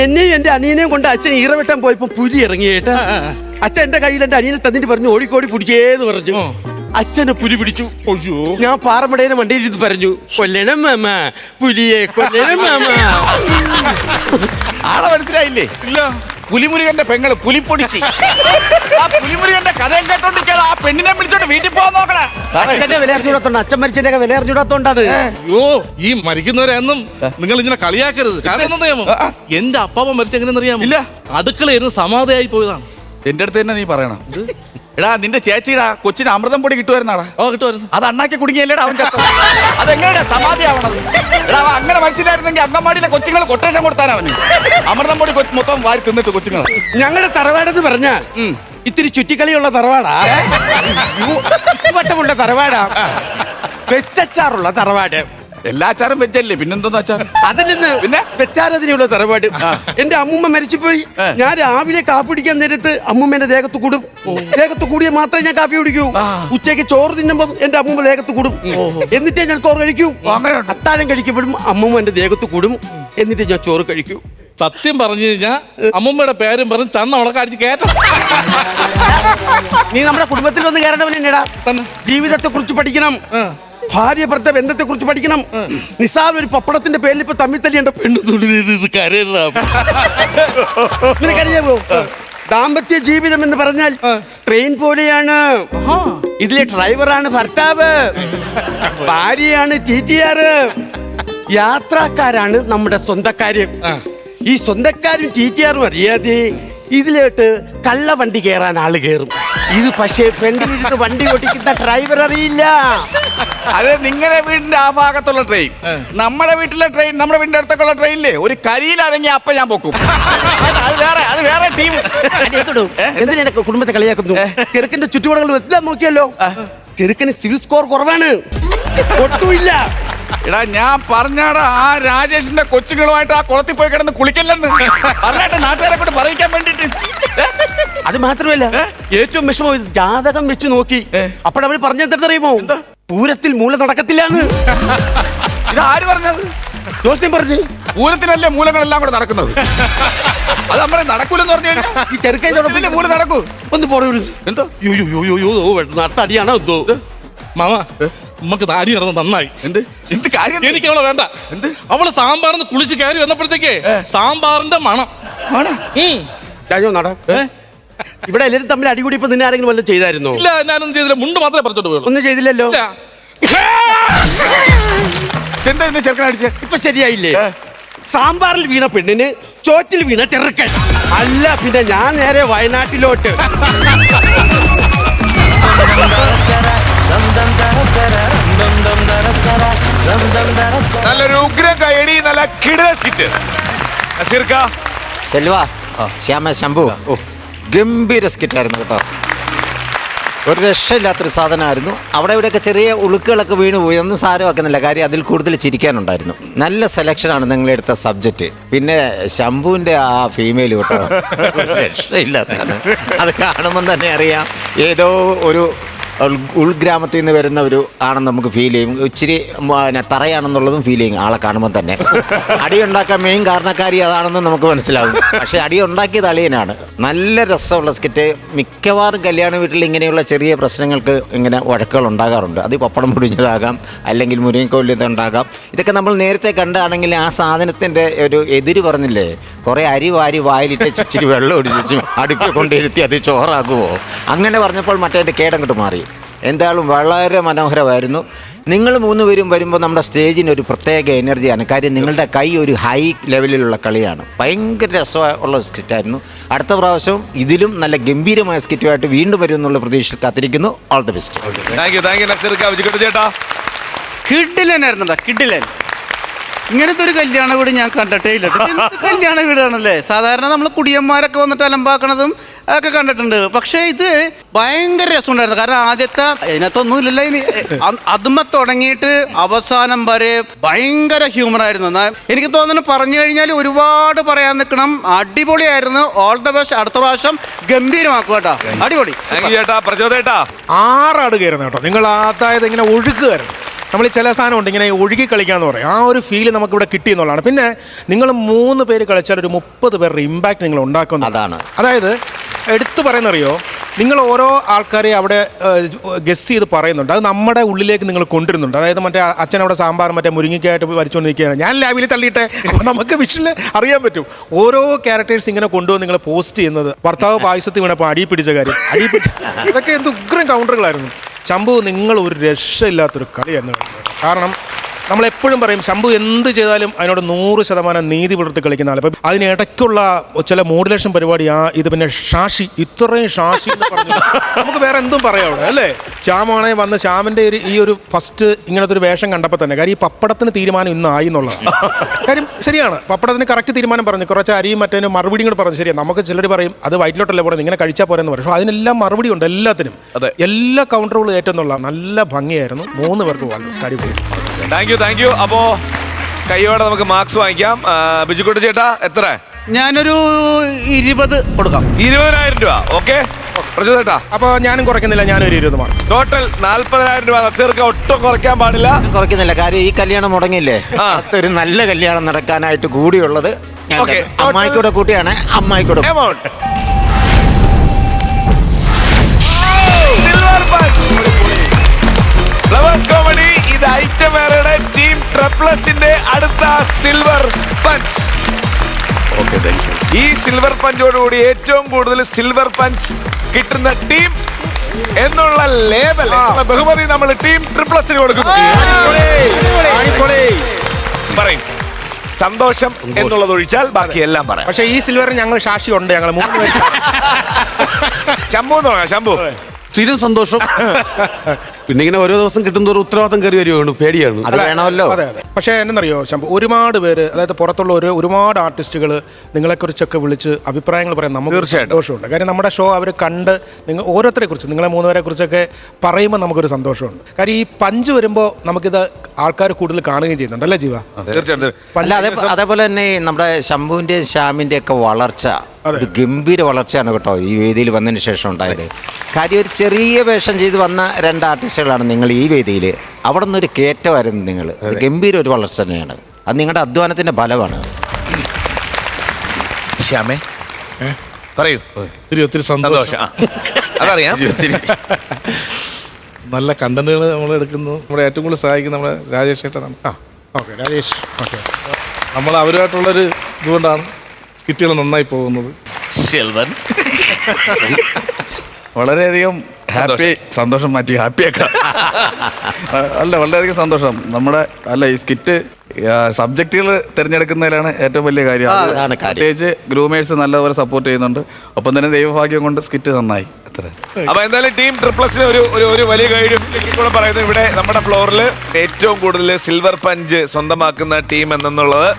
എന്നെയും എന്റെ അനിയനെയും കൊണ്ട് അച്ഛൻ ഈറവെട്ടാൻ പോയപ്പോ പുലി ഇറങ്ങിയേട്ടാ. അച്ഛൻ എന്റെ കയ്യിൽ എന്റെ അനിയനെ തന്നിട്ട് പറഞ്ഞു ഓടിക്കോടി പിടിച്ചേന്ന് പറഞ്ഞു. അച്ഛനെ പുലി പിടിച്ചു. അയ്യോ ഞാൻ പാറമടേനെ വണ്ടിയിൽ ഇരുന്ന് പറഞ്ഞു കൊല്ലണം മാമ, പുലിയെ കൊല്ലണം മാമ. ആളെ മനസ്സിലായില്ലേ? ഇല്ല. പുലിമുരുകന്റെ പെങ്ങള് പുലിപ്പൊടിച്ച്. ആ പുലിമുരുകന്റെ കഥയും കേട്ടോണ്ടിരിക്കാതെ ആ പെണ്ണിനെ വിളിച്ചോണ്ട് വീട്ടിൽ പോകാൻ നോക്കണേ. അച്ഛന്റെ വില അറിഞ്ഞൂടാത്തോണ്ട്, അച്ഛൻ മരിച്ചതിന്റെ വില അറിഞ്ഞൂടാത്തോണ്ടാണ്. അയ്യോ ഈ മരിക്കുന്നവരെന്നും നിങ്ങൾ ഇങ്ങനെ കളിയാക്കരുത്. കാരണം എന്താ അറിയാമോ? എന്റെ അപ്പാപ്പ മരിച്ചെങ്ങനെയെന്ന് അറിയാമോ? ഇല്ല. അടുക്കളയിരുന്ന് സമാധിയായി പോയതാണ്. എന്റെ അടുത്ത് തന്നെ നീ പറയണം. എടാ നിന്റെ ചേച്ചിടാ കൊച്ചിന് അമൃതം പൊടി കിട്ടുമായിരുന്നാടാ? ഓ കിട്ടുമായിരുന്നു. അത് അണ്ണാക്കി കുടുങ്ങിയല്ലേടാ അവൻ ചത്തത്. അതെങ്ങനെയാ സമാധിയാവണത്? എടാ അവൻ അങ്ങനെ മരിച്ചിട്ടായിരുന്നെങ്കിൽ അങ്കമാടിയിലെ കൊച്ചുങ്ങൾ കൊട്ടേഷൻ കൊടുത്താൻ അവന്. അമൃതം പൊടി മൊത്തം വാരി തിന്നിട്ട് കൊച്ചുങ്ങൾ. ഞങ്ങളുടെ തറവാടെന്ന് പറഞ്ഞാൽ ഇത്തിരി ചുറ്റിക്കളിയുള്ള തറവാടാ. വട്ടമുള്ള തറവാടാ. വെച്ചച്ചാറുള്ള തറവാട്. എല്ലാ അച്ചാറും വെച്ചല്ലേ പിന്നെന്തോന്ന് അച്ചാർ? അതിൽ നിന്ന് പിന്നെ വെച്ചാരതിനുള്ള തറവാട്. എന്റെ അമ്മൂമ്മ മരിച്ചുപോയി. ഞാൻ രാവിലെ കാപ്പി കുടിക്കാൻ നേരത്ത് അമ്മൂമ്മേന്റെ ദേഹത്ത് കൂടും. ദേഹത്ത് കൂടിയ മാത്രമേ ഞാൻ കാപ്പി കുടിക്കൂ. ഉച്ചയ്ക്ക് ചോറ് തിന്നുമ്പം എന്റെ അമ്മൂമ്മ ദേഹത്ത് കൂടും. എന്നിട്ടേ ഞാൻ ചോറ് കഴിക്കൂ. അത്താഴം കഴിക്കുമ്പോഴും അമ്മൂമ്മ എന്റെ ദേഹത്ത് കൂടും. എന്നിട്ട് ഞാൻ ചോറ് കഴിക്കൂ. സത്യം പറഞ്ഞു കഴിഞ്ഞാൽ അമ്മമ്മയുടെ പേരും പറഞ്ഞ് ചന്ന ഉണക്ക അടിച്ച് കേട്ടണം. നീ നമ്മുടെ കുടുംബത്തിൽ വന്ന് കയറേണ്ടവനെടാ. ജീവിതത്തെ കുറിച്ച് പഠിക്കണം. ഭാര്യ ഭർത്ത ബന്ധത്തെ കുറിച്ച് പഠിക്കണം. നിസാർ ഒരു പപ്പടത്തിന്റെ പേരിൽ ഇപ്പൊ തമ്മിൽ തല്ലിയുണ്ട്. പെണ്ണു ദാമ്പത്യ ജീവിതം എന്ന് പറഞ്ഞാൽ ട്രെയിൻ പോലെയാണ്. ഇതിലെ ഡ്രൈവറാണ് ഭർത്താവ്, ഭാര്യയാണ് TTR, യാത്രക്കാരാണ് നമ്മുടെ സ്വന്തക്കാര്. ഈ സ്വന്തക്കാരും TTR അറിയാതെ ഇതിലോട്ട് കള്ള വണ്ടി കയറാൻ ആള് കയറും. ഇത് പക്ഷേ ഫ്രണ്ടിലിരുന്ന് വണ്ടി ഓടിക്കുന്ന ഡ്രൈവർ അറിയില്ല. അത് നിങ്ങളുടെ വീടിന്റെ ആ ഭാഗത്തുള്ള ട്രെയിൻ. നമ്മുടെ വീട്ടിലെ ട്രെയിൻ, നമ്മുടെ വീടിന്റെ അടുത്തൊക്കെയുള്ള ട്രെയിനില്ലേ ഒരു കരിയിലാണെങ്കിൽ അപ്പൊ ഞാൻ പൊക്കും. അത് വേറെ ടീം. എന്തിനാ കുടുംബത്തെ കളിയാക്കുന്നു? ചെറുക്കന്റെ ചുറ്റുപാടുകൾ എല്ലാം നോക്കിയല്ലോ. ചെറുക്കന് സിവിൽ സ്കോർ കുറവാണ്, ഒട്ടുമില്ല. എടാ ഞാൻ പറഞ്ഞാടാ ആ രാജേഷിന്റെ കൊച്ചുങ്ങളുമായിട്ട് ആ കുളത്തിൽ പോയി കിടന്ന് കുളിക്കല്ലെന്ന് പറഞ്ഞിട്ട് നാട്ടുകാരെ കൊണ്ട് പറയിക്കാൻ വേണ്ടിട്ട്. അത് മാത്രമല്ല ഏറ്റവും വിഷമം ജാതകം വെച്ച് നോക്കി. അപ്പോഴവർ പറഞ്ഞെന്തറിയുമോ? പൂരത്തിൽ മൂല നടക്കത്തില്ലാന്ന്. ഇത് ആര് പറഞ്ഞത്? ജോസ്യം പറഞ്ഞു. പൂരത്തിനല്ലേ മൂലങ്ങളെല്ലാം കൂടെ നടക്കുന്നത്. അത് നമ്മളെ നടക്കൂലെന്ന് പറഞ്ഞു കഴിഞ്ഞാൽ ഈ ചെറുക്കൻ മൂല നടക്കൂ. ഒന്ന് പോടൂ. എന്തോ നട്ടടിയാണോ എന്തോ? മാമ നമുക്ക് താടി നടന്ന് നന്നായി. എന്ത് എന്ത് കാര്യം? എനിക്ക് അവളെ വേണ്ട. എന്ത്? അവള് സാമ്പാറിന്ന് കുളിച്ച് കയറി വന്നപ്പോഴത്തേക്ക് സാമ്പാറിന്റെ മണം. നട ഇവിടെ എല്ലാവരും തമ്മിൽ അടികൂടി ഇപ്പൊ നിന്നെ ആരെങ്കിലും വല്ലതും ചെയ്തായിരുന്നോ? ഇല്ല ഞാനൊന്നും ചെയ്തില്ല. മുണ്ട് മാത്രമേ പറിച്ചോട്ട് പോയുള്ളൂ. ഒന്നും ചെയ്തില്ലല്ലോ. എന്താ ചെറുക്കൻ അടിച്ചേ? ഇപ്പൊ ശരിയായില്ലേ? സാമ്പാറിൽ വീണ പെണ്ണിന് ചോറ്റിൽ വീണ ചെറുക്കൻ. അല്ല പിന്നെ ഞാൻ നേരെ വയനാട്ടിലോട്ട്. നല്ലൊരു ഉഗ്രം കൈയടി, നല്ല കിട ഹിറ്റ്. നസീർക്ക സെൽവ ശ്യാമ ശംഭു ഗംഭീര സ്കിറ്റായിരുന്നു കേട്ടോ. ഒരു രക്ഷയില്ലാത്തൊരു സാധനമായിരുന്നു. അവിടെ ഇവിടെയൊക്കെ ചെറിയ ഉളുക്കുകളൊക്കെ വീണ് പോയി, ഒന്നും സാരമാക്കുന്നില്ല. കാര്യം അതിൽ കൂടുതൽ ചിരിക്കാനുണ്ടായിരുന്നു. നല്ല സെലക്ഷനാണ് നിങ്ങളെടുത്ത സബ്ജക്റ്റ്. പിന്നെ ശംഭുവിൻ്റെ ആ ഫീമെയിൽ കേട്ടോ രക്ഷയില്ലാത്തതാണ്. അത് കാണുമ്പം തന്നെ അറിയാം ഏതോ ഒരു ഉൾഗ്രാമത്തിൽ നിന്ന് വരുന്നവർ ആണെന്ന് നമുക്ക് ഫീൽ ചെയ്യും. ഇച്ചിരി തറയാണെന്നുള്ളതും ഫീൽ ചെയ്യും ആളെ കാണുമ്പോൾ തന്നെ. അടിയുണ്ടാക്കാൻ മെയിൻ കാരണക്കാരി അതാണെന്ന് നമുക്ക് മനസ്സിലാവും. പക്ഷേ അടിയുണ്ടാക്കിയത് അളിയനാണ്. നല്ല രസമുള്ള സ്കിറ്റ്. മിക്കവാറും കല്യാണ വീട്ടിൽ ഇങ്ങനെയുള്ള ചെറിയ പ്രശ്നങ്ങൾക്ക് ഇങ്ങനെ വഴക്കുകൾ ഉണ്ടാകാറുണ്ട്. അത് പപ്പടം പൊടിഞ്ഞതാകാം, അല്ലെങ്കിൽ മുരിങ്ങക്കോലിണ്ടാകാം. ഇതൊക്കെ നമ്മൾ നേരത്തെ കണ്ടാണെങ്കിൽ ആ സാധനത്തിൻ്റെ ഒരു എതിര് പറഞ്ഞില്ലേ, കുറേ അരി വാരി വായിലിട്ട് ഇച്ചിരി വെള്ളം ഒടിച്ച് അടുപ്പിൽ കൊണ്ടിരുത്തി അത് ചോറാക്കുമോ, അങ്ങനെ പറഞ്ഞപ്പോൾ മറ്റേ കേടങ്ങോട്ട് മാറി. എന്തായാലും വളരെ മനോഹരമായിരുന്നു. നിങ്ങൾ 3 പേരും വരുമ്പോൾ നമ്മുടെ സ്റ്റേജിന് ഒരു പ്രത്യേക എനർജിയാണ്. കാര്യം നിങ്ങളുടെ കൈ ഒരു ഹൈ ലെവലിലുള്ള കളിയാണ്. ഭയങ്കര രസമുള്ള സ്കിറ്റായിരുന്നു. അടുത്ത പ്രാവശ്യം ഇതിലും നല്ല ഗംഭീരമായ സ്കിറ്റുമായിട്ട് വീണ്ടും വരും എന്നുള്ള പ്രതീക്ഷ കാത്തിരിക്കുന്നു. All the best. Thank you നസീർക്ക. വിജുക്കുട്ടി ചേട്ടാ കിഡിലനായിരുന്നുണ്ടാ, കിഡിലൻ. ഇങ്ങനത്തെ ഒരു കല്യാണ വീട് ഞാൻ കണ്ടിട്ടേ ഇല്ല. കല്യാണ വീടാണല്ലേ. സാധാരണ നമ്മൾ കുടിയന്മാരൊക്കെ വന്നിട്ട് അലമ്പാക്കണതും ഒക്കെ കണ്ടിട്ടുണ്ട്. പക്ഷേ ഇത് ഭയങ്കര രസമുണ്ടായിരുന്നു. കാരണം ആദ്യത്തെ ഇതിനകത്തൊന്നും ഇല്ലല്ലോ ഇനി. അതുമ്മ തുടങ്ങിയിട്ട് അവസാനം വരെ ഭയങ്കര ഹ്യൂമറായിരുന്നു. എനിക്ക് തോന്നുന്നു പറഞ്ഞു കഴിഞ്ഞാൽ ഒരുപാട് പറയാൻ നിൽക്കണം. അടിപൊളിയായിരുന്നു. All the best. അടുത്ത പ്രാവശ്യം ഗംഭീരമാക്കുക കേട്ടോ. അടിപൊളി. ചേട്ടാ പ്രചോദേട്ടാ 6 ആട് കയറുന്ന കേട്ടോ. നിങ്ങൾ അതായത് ഇങ്ങനെ ഒഴുകുകയായിരുന്നു. നമ്മൾ ചില സാധനമുണ്ട് ഇങ്ങനെ ഒഴുകി കളിക്കാന്ന് പറയും. ആ ഒരു ഫീല് നമുക്കിവിടെ കിട്ടിയെന്നുള്ളതാണ്. പിന്നെ നിങ്ങൾ 3 പേര് കളിച്ചാൽ ഒരു 30 പേരുടെ ഇമ്പാക്റ്റ് നിങ്ങൾ ഉണ്ടാക്കുന്നു. അതാണ്. അതായത് എടുത്തു പറയുന്നറിയോ, നിങ്ങൾ ഓരോ ആൾക്കാരെ അവിടെ ഗസ് ചെയ്ത് പറയുന്നുണ്ട്. അത് നമ്മുടെ ഉള്ളിലേക്ക് നിങ്ങൾ കൊണ്ടുവരുന്നുണ്ട്. അതായത് മറ്റേ അച്ഛൻ അവിടെ സാമ്പാർ മറ്റേ മുരിങ്ങയ്ക്കായിട്ട് വരച്ചുകൊണ്ടിരിക്കുകയാണ്, ഞാൻ ലാബിൽ തള്ളിയിട്ടെ. അപ്പോൾ നമുക്ക് വിഷുവിൽ അറിയാൻ പറ്റും. ഓരോ ക്യാരക്ടേഴ്സ് ഇങ്ങനെ കൊണ്ടുവന്ന് നിങ്ങൾ പോസ്റ്റ് ചെയ്യുന്നത്. ഭർത്താവ് പായസത്തിൽ വീണപ്പോൾ അടി പിടിച്ച കാര്യം, അടി പിടിച്ച അതൊക്കെ എന്ത് ഉഗ്രം കൗണ്ടറുകളായിരുന്നു. ശംഭു നിങ്ങൾ ഒരു രക്ഷയില്ലാത്തൊരു കളിയായിരുന്നു കളിച്ചത്. കാരണം നമ്മളെപ്പോഴും പറയും ശംഭു എന്ത് ചെയ്താലും അതിനോട് 100% നീതി പുലർത്തി കളിക്കുന്ന ആൾ. അപ്പം അതിനിടയ്ക്കുള്ള ചില മോഡുലേഷൻ പരിപാടി, ഇത് പിന്നെ ഷാഷി, ഇത്രയും ഷാഷി എന്ന് പറഞ്ഞു നമുക്ക് വേറെ എന്തും പറയാം അവിടെ അല്ലേ. ശ്യാമാണെ വന്ന് ശ്യാമിൻ്റെ ഈ ഒരു ഫസ്റ്റ് ഇങ്ങനത്തെ ഒരു വേഷം കണ്ടപ്പോൾ തന്നെ, കാര്യം ഈ പപ്പടത്തിന് തീരുമാനം ഇന്നായി എന്നുള്ളതാണ് കാര്യം. ശരിയാണ്, പപ്പടത്തിന് കറക്റ്റ് തീരുമാനം പറഞ്ഞു. കുറച്ച് അരിയും മറ്റേനും മറുപടിയും കൂടെ പറഞ്ഞു. ശരിയാണ്, നമുക്ക് ചിലർ പറയും അത് വയറ്റിലോട്ടല്ലേ പോകണം, ഇങ്ങനെ കഴിച്ചാൽ പോരെന്ന് പറയും. പക്ഷേ അതിനെല്ലാം മറുപടി ഉണ്ട് എല്ലാത്തിനും. എല്ലാ കൗണ്ടറുകളും ഏറ്റെന്നുള്ള നല്ല ഭംഗിയായിരുന്നു. 3 പേർക്ക് വളരെ അടിപൊളി. Thank you. അപ്പോ കൈയോടെ നമുക്ക് മാർക്സ് വാങ്ങിക്കാം. ബിജുക്കുട്ടി ചേട്ടാ എത്ര? ഞാനൊരു 20 കൊടുക്കാം. 20,000 രൂപ. ഓക്കെ പ്രചോദേട്ടാ? അപ്പോൾ ഞാനും കുറയ്ക്കുന്നില്ല, ഞാനൊരു 20 മാർക്ക്. ടോട്ടൽ 40,000 രൂപ. നസീർക്ക് ഒട്ടും കുറയ്ക്കാൻ പാടില്ല. കുറയ്ക്കുന്നില്ല. കാര്യം ഈ കല്യാണം മുടങ്ങില്ലേ, അടുത്തൊരു നല്ല കല്യാണം നടക്കാനായിട്ട് കൂടിയുള്ളത് ഞാൻ അമ്മായിക്കൂടെ കൂട്ടിയാണ്. അമ്മായിക്കൂടെ amount silver punch Flowers comedy. ഇത് ഐറ്റം വേറെ ടീം ട്രിപ്ലസിന്റെ അടുത്ത silver punch. Okay, thank you. ഈ സിൽവർ പഞ്ചോടുകൂടി ഏറ്റവും കൂടുതൽ സിൽവർ പഞ്ച് കിട്ടുന്ന ടീം എന്നുള്ള ലേബൽ, ബഹുമതി നമ്മൾ ടീം ട്രിപ്ലസിന് കൊടുക്കുന്നു. പറയും സന്തോഷം എന്നുള്ളത് ഒഴിച്ചാൽ ബാക്കി എല്ലാം പറയാം. പക്ഷേ ഈ സിൽവറിന് ഞങ്ങൾ സാക്ഷി ഉണ്ട്. ഞങ്ങൾ 3 പേര്. ശംഭു എന്ന് പറയാം. ശംഭു സ്ഥിരം സന്തോഷം. പിന്നെ ഇങ്ങനെ ഓരോ ദിവസം കിട്ടുന്നതോറും ഉത്തരവാദിത്തം കയറി വരുവാണ്, പേടിയാണ്. അത് വേണമല്ലോ. അതെ. പക്ഷേ എന്നറിയോ ശംഭു, ഒരുപാട് പേര്, അതായത് പുറത്തുള്ള ഒരുപാട് ആർട്ടിസ്റ്റുകൾ നിങ്ങളെക്കുറിച്ചൊക്കെ വിളിച്ച് അഭിപ്രായങ്ങൾ പറയാൻ നമുക്ക് സന്തോഷമുണ്ട്. കാര്യം നമ്മുടെ ഷോ അവർ കണ്ട് നിങ്ങൾ ഓരോരുത്തരെ കുറിച്ച്, നിങ്ങളെ 3 പേരെ കുറിച്ചൊക്കെ പറയുമ്പോൾ നമുക്കൊരു സന്തോഷമുണ്ട്. കാര്യം ഈ പഞ്ച് വരുമ്പോൾ നമുക്കിത് ആൾക്കാർ കൂടുതൽ കാണുകയും ചെയ്യുന്നുണ്ട് അല്ലേ ജീവ? തീർച്ചയായിട്ടും. അതേപോലെ തന്നെ നമ്മുടെ ശംഭുവിൻ്റെയും ശ്യാമിൻ്റെ ഒക്കെ വളർച്ച ഒരു ഗംഭീര വളർച്ചയാണ് കേട്ടോ ഈ വേദിയിൽ വന്നതിന് ശേഷം ഉണ്ടായത്. കാര്യം ഒരു ചെറിയ വേഷം ചെയ്ത് വന്ന 2 ആർട്ടിസ്റ്റുകളാണ് നിങ്ങൾ ഈ വേദിയിൽ. അവിടെ നിന്നൊരു കയറ്റമായിരുന്നു നിങ്ങൾ. ഗംഭീര ഒരു വളർച്ച തന്നെയാണ്. അത് നിങ്ങളുടെ അധ്വാനത്തിൻ്റെ ഫലമാണ്. ശ്യാമേ പറയൂ. ഒത്തിരി സന്തോഷം. അതറിയാം. നല്ല കണ്ടന്റുകൾ നമ്മൾ എടുക്കുന്നു. നമ്മളെ ഏറ്റവും കൂടുതൽ സഹായിക്കുന്ന നമ്മുടെ രാജേഷ് ചേട്ടനാണ്. ഓക്കെ രാജേഷ്. ഓക്കെ, നമ്മൾ അവരുമായിട്ടുള്ളൊരു ഇതുകൊണ്ടാണ് സ്കിറ്റുകൾ നന്നായി പോകുന്നത്. ശെൽവൻ വളരെയധികം ഹാപ്പി. സന്തോഷം മാറ്റി ഹാപ്പിയാക്കാം. അല്ല, വളരെയധികം സന്തോഷം. നമ്മുടെ ഈ സ്കിറ്റ് സബ്ജക്റ്റുകൾ തിരഞ്ഞെടുക്കുന്നതിലാണ് ഏറ്റവും വലിയ കാര്യം. പ്രത്യേകിച്ച് ഗ്രൂമേഴ്സ് നല്ലപോലെ സപ്പോർട്ട് ചെയ്യുന്നുണ്ട്. ഒപ്പം തന്നെ ദൈവഭാഗ്യം കൊണ്ട് സ്കിറ്റ് നന്നായി. അപ്പൊ എന്തായാലും ടീം ട്രിപ്ലസിന് ഒരു വലിയ ഗൈഡും കൂടെ പറയുന്നത്, ഇവിടെ നമ്മുടെ ഫ്ലോറിൽ ഏറ്റവും കൂടുതൽ സിൽവർ പഞ്ച് സ്വന്തമാക്കുന്ന ടീം എന്നുള്ളത്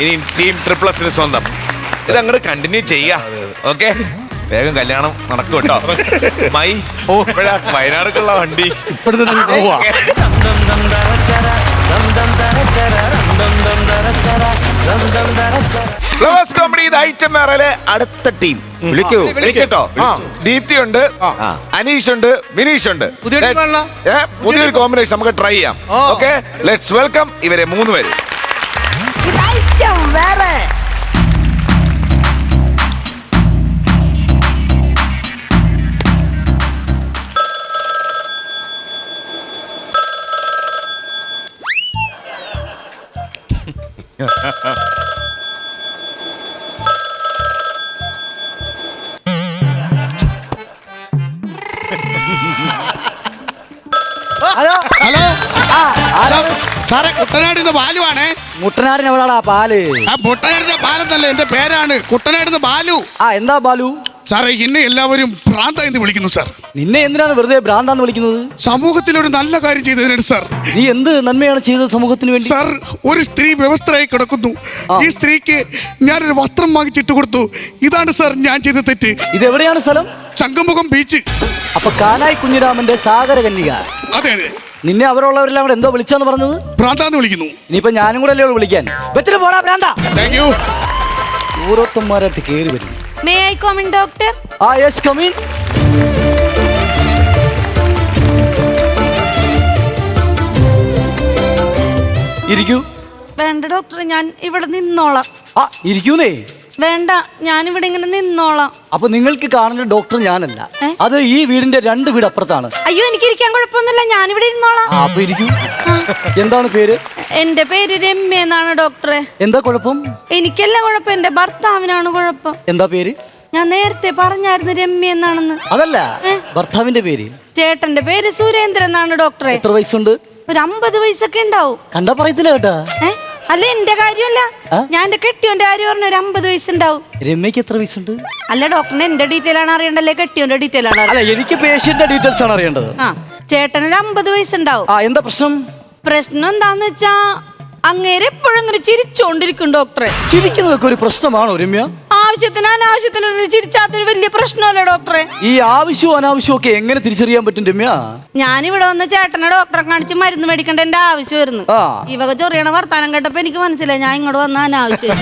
ഇനി ടീം ട്രിപ്ലസിന് സ്വന്തം. ഇത് അങ്ങോട്ട് കണ്ടിന്യൂ ചെയ്യാ. ഓക്കെ, വേഗം കല്യാണം നടക്കും കേട്ടോ. മൈ ഇപ്പഴാ വയനാടുക്കുള്ള വണ്ടി. ഇപ്പോഴത്തെ പോവാ. ഫ്ലവേഴ്സ് കോമഡി ഇത് ഐറ്റം വേറെ അടുത്ത ടീം വിളിക്കൂ. വിളിക്കട്ടോ. ദീപ്തി ഉണ്ട്, അനീഷ് ഉണ്ട്, വിനീഷ് ഉണ്ട്. പുതിയ team ആണല്ലോ. പുതിയൊരു കോമ്പിനേഷൻ നമുക്ക് ട്രൈ ചെയ്യാം. ഓക്കെ, ലെറ്റ്സ് വെൽക്കം ഇവരെ 3 പേര്. ഹലോ ഹലോ സാറേ, കുട്ടനാടിന്റെ ബാലുവാണേ. മുട്ടനാടിന് എവിടാടാ പാല്? ആ മുട്ടനാടിന്റെ ബാലെന്നല്ല, എന്റെ പേരാണ് കുട്ടനാടിന്റെ ബാലു. എന്താ ബാലു? സാറേ, എന്നെ എല്ലാവരും ഭ്രാന്ത എന്ന് വിളിക്കുന്നു സാർ. നിന്നെ എന്തിനാണ് വെറുതെ ഭ്രാന്താന്ന് വിളിക്കുന്നത്? സമൂഹത്തിൽ ഒരു നല്ല കാര്യം ചെയ്തതിനാണ് സാർ. നീ എന്ത് നന്മയാണ് ചെയ്തത് സമൂഹത്തിന് വേണ്ടി? സാർ, ഒരു സ്ത്രീ വ്യവസ്ഥയായി കിടക്കുന്നു. ഈ സ്ത്രീക്ക് ഞാനൊരു വസ്ത്രം വാങ്ങിച്ചിട്ട് കൊടുത്തു. ഇതാണ് സാർ ഞാൻ ചെയ്ത തെറ്റ്. ഇതെവിടെയാണ് സ്ഥലം? ചങ്കമുഖം ബീച്ച്. അപ്പൊ കാനായി കുഞ്ഞിരാമന്റെ സാഗര കന്യക. അതെ അതെ, നിന്നെ അവരുള്ളവരെല്ലാം കൂടെ എന്തോ വിളിച്ചാന്ന് പറഞ്ഞത്? ഭ്രാന്താന്ന് വിളിക്കുന്നു. ഇനിയിപ്പൊ ഞാനും കൂടെ അല്ലേ വിളിക്കാൻ? വെച്ചിട്ട് പോടാ ഭ്രാന്ത. Thank you. ഓരോരുത്തന്മാരായിട്ട് കേറി വരും. May I come in doctor? Yes, come in. ഇരിക്കൂ. വേണ്ട ഡോക്ടർ, ഞാൻ ഇവിടെ നിന്നോളാം. ഇരിക്കൂന്നേ. വേണ്ട, ഞാൻ ഇവിടെ ഇങ്ങനെ നിന്നോളാം. അപ്പൊ നിങ്ങൾക്ക് കാണുന്ന ഡോക്ടർ ഞാനല്ല, ഏ? അത് ഈ വീടിന്റെ 2 വീട് അപ്പുറത്താണ്. അയ്യോ, എനിക്ക് ഇരിക്കാൻ കുഴപ്പമൊന്നുമില്ല, ഞാനിവിടെ ഇരുന്നോളാം. അപ്പൊ ഇരിക്കൂ. എന്താണ് പേര്? എന്റെ പേര് രമ്യ എന്നാണ് ഡോക്ടറെ. എന്താ കുഴപ്പം? എനിക്കല്ല കുഴപ്പം, എന്റെ ഭർത്താവിനാണ് കുഴപ്പം. എന്താ പേര്? ഞാൻ നേരത്തെ പറഞ്ഞായിരുന്നു രമ്യ എന്നാണെന്ന്. അതല്ല, ഭർത്താവിന്റെ പേര്. ചേട്ടന്റെ പേര് സുരേന്ദ്രൻ എന്നാണ് ഡോക്ടറെ. എത്ര വയസ്സുണ്ട്? ഒരു 50 വയസ്സൊക്കെ ഉണ്ടാവും. കണ്ടാ പറയത്തില്ല കേട്ടാ. അല്ല, എന്റെ കാര്യമല്ല, ഞാൻ എന്റെ കെട്ടിയോന്റെ കാര്യം പറഞ്ഞു. ഒരു 50 വയസ്സുണ്ടാവും. രമ്യക്ക് എത്ര വയസ്സുണ്ട്? അല്ല ഡോക്ടറിന് എന്റെ ഡീറ്റെയിൽ ആണ് അറിയണ്ടല്ലേ, കെട്ടിയോന്റെ ഡീറ്റെയിൽ ആണ് അല്ല, എനിക്ക് പേഷ്യന്റിന്റെ ഡീറ്റെയിൽസ് ആണ് അറിയേണ്ടത്. ചേട്ടനൊരു 50 വയസ്സുണ്ടാവും. എന്താ പ്രശ്നം? പ്രശ്നം എന്താന്ന് വെച്ചാ അങ്ങേരെ എപ്പോഴും ഇങ്ങനെ ചിരിച്ചോണ്ടിരിക്കും ഡോക്ടറെ. ചിരിക്കുന്നതൊക്കെ ഒരു പ്രശ്നമാണോ രമ്യ? ആവശ്യത്തിന് അനാവശ്യത്തിന് ചിരിച്ചാത്തൊരു വലിയ പ്രശ്നമല്ലേ ഡോക്ടറെ? ഈ ആവശ്യവും അനാവശ്യവും ഒക്കെ എങ്ങനെ തിരിച്ചറിയാൻ പറ്റും രമ്യ? ഞാനിവിടെ വന്ന് ചേട്ടനെ ഡോക്ടറെ കാണിച്ച് മരുന്ന് മേടിക്കേണ്ട എന്റെ ആവശ്യമായിരുന്നു. ഈ വക ചൊറിയണ വർത്താനം കേട്ടപ്പോ എനിക്ക് മനസ്സിലായി ഞാൻ ഇങ്ങോട്ട് വന്ന അനാവശ്യം.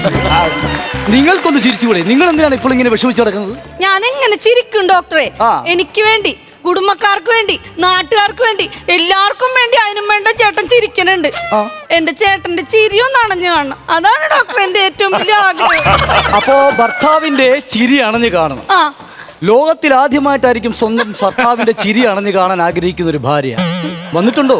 നിങ്ങൾക്കൊന്ന് ചിരിച്ചുകൂടെ? നിങ്ങൾ എന്തിനാണ് ഇപ്പോൾ ഇങ്ങനെ വിഷമിച്ച് കിടക്കുന്നത്? ഞാൻ എങ്ങനെ ചിരിക്കും ഡോക്ടറെ? എനിക്ക് വേണ്ടി, കുടുംബക്കാർക്ക് വേണ്ടി, നാട്ടുകാർക്ക് വേണ്ടി, എല്ലാവർക്കും വേണ്ടി, അതിനും വേണ്ട ചേട്ടൻ ചിരിക്കുന്നുണ്ട്. എന്റെ ചേട്ടന്റെ ചിരിയൊന്നും അണഞ്ഞു കാണണം, അതാണ് ഡോക്ടർ എന്റെ ഏറ്റവും വലിയ ആഗ്രഹം. അപ്പോ ഭർത്താവിന്റെ ചിരി അണഞ്ഞു കാണണം. ലോകത്തിൽ ആദ്യമായിട്ടായിരിക്കും സ്വന്തം ഭർത്താവിന്റെ ചിരി അണഞ്ഞു കാണാൻ ആഗ്രഹിക്കുന്ന ഒരു ഭാര്യ. വന്നിട്ടുണ്ടോ?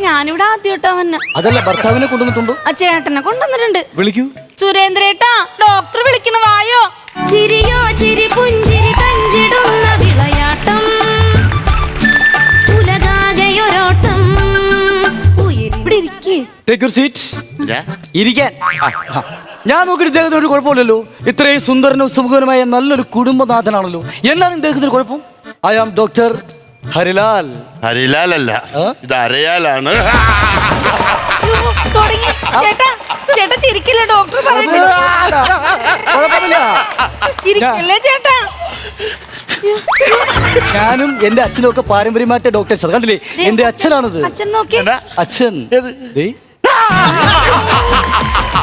ഞാനിവിടെ ആദ്യമായിട്ടാ വന്ന. അതല്ല, ഭർത്താവിനെ കൊണ്ടുവന്നിട്ടുണ്ടോ? ആ ചേട്ടനെ കൊണ്ടുവന്നിട്ടുണ്ട്. വിളിക്കൂ. സുരേന്ദ്രേട്ടാ, ഡോക്ടർ വിളിക്കണ വായോ. ചിരിയോ ചിരി പുഞ്ചിരി കഞ്ചിടുന്ന വിളയാട്ടം, ഉലകാകയൊരോട്ടം. ഇവിടെ ഇരിക്കേ. Take your seat. ഇരിക്കാൻ. ഞാൻ നോക്കിയിട്ട് ഇദ്ദേഹത്തിന് ഒരു കുഴപ്പമില്ലല്ലോ. ഇത്രയും സുന്ദരനും സുമുഖനുമായ നല്ലൊരു കുടുംബനാഥനാണല്ലോ. എന്താണ് ഇദ്ദേഹത്തിന് കുഴപ്പം? I am doctor Harilal. Harilal അല്ല, ഇത് അരയാലാണ്. തുടങ്ങി. ചേട്ടാ, ചേട്ടാ ചിരിക്കില്ല, ഡോക്ടർ പറയുന്നില്ല. ഇരിക്കില്ലേ ചേട്ടാ? ഞാനും എന്റെ അച്ഛനും ഒക്കെ പാരമ്പര്യമായിട്ട് ഡോക്ടേഴ്സ്. കണ്ടില്ലേ, എന്റെ അച്ഛനാണത്. അച്ഛൻ നോക്കി. അച്ഛൻ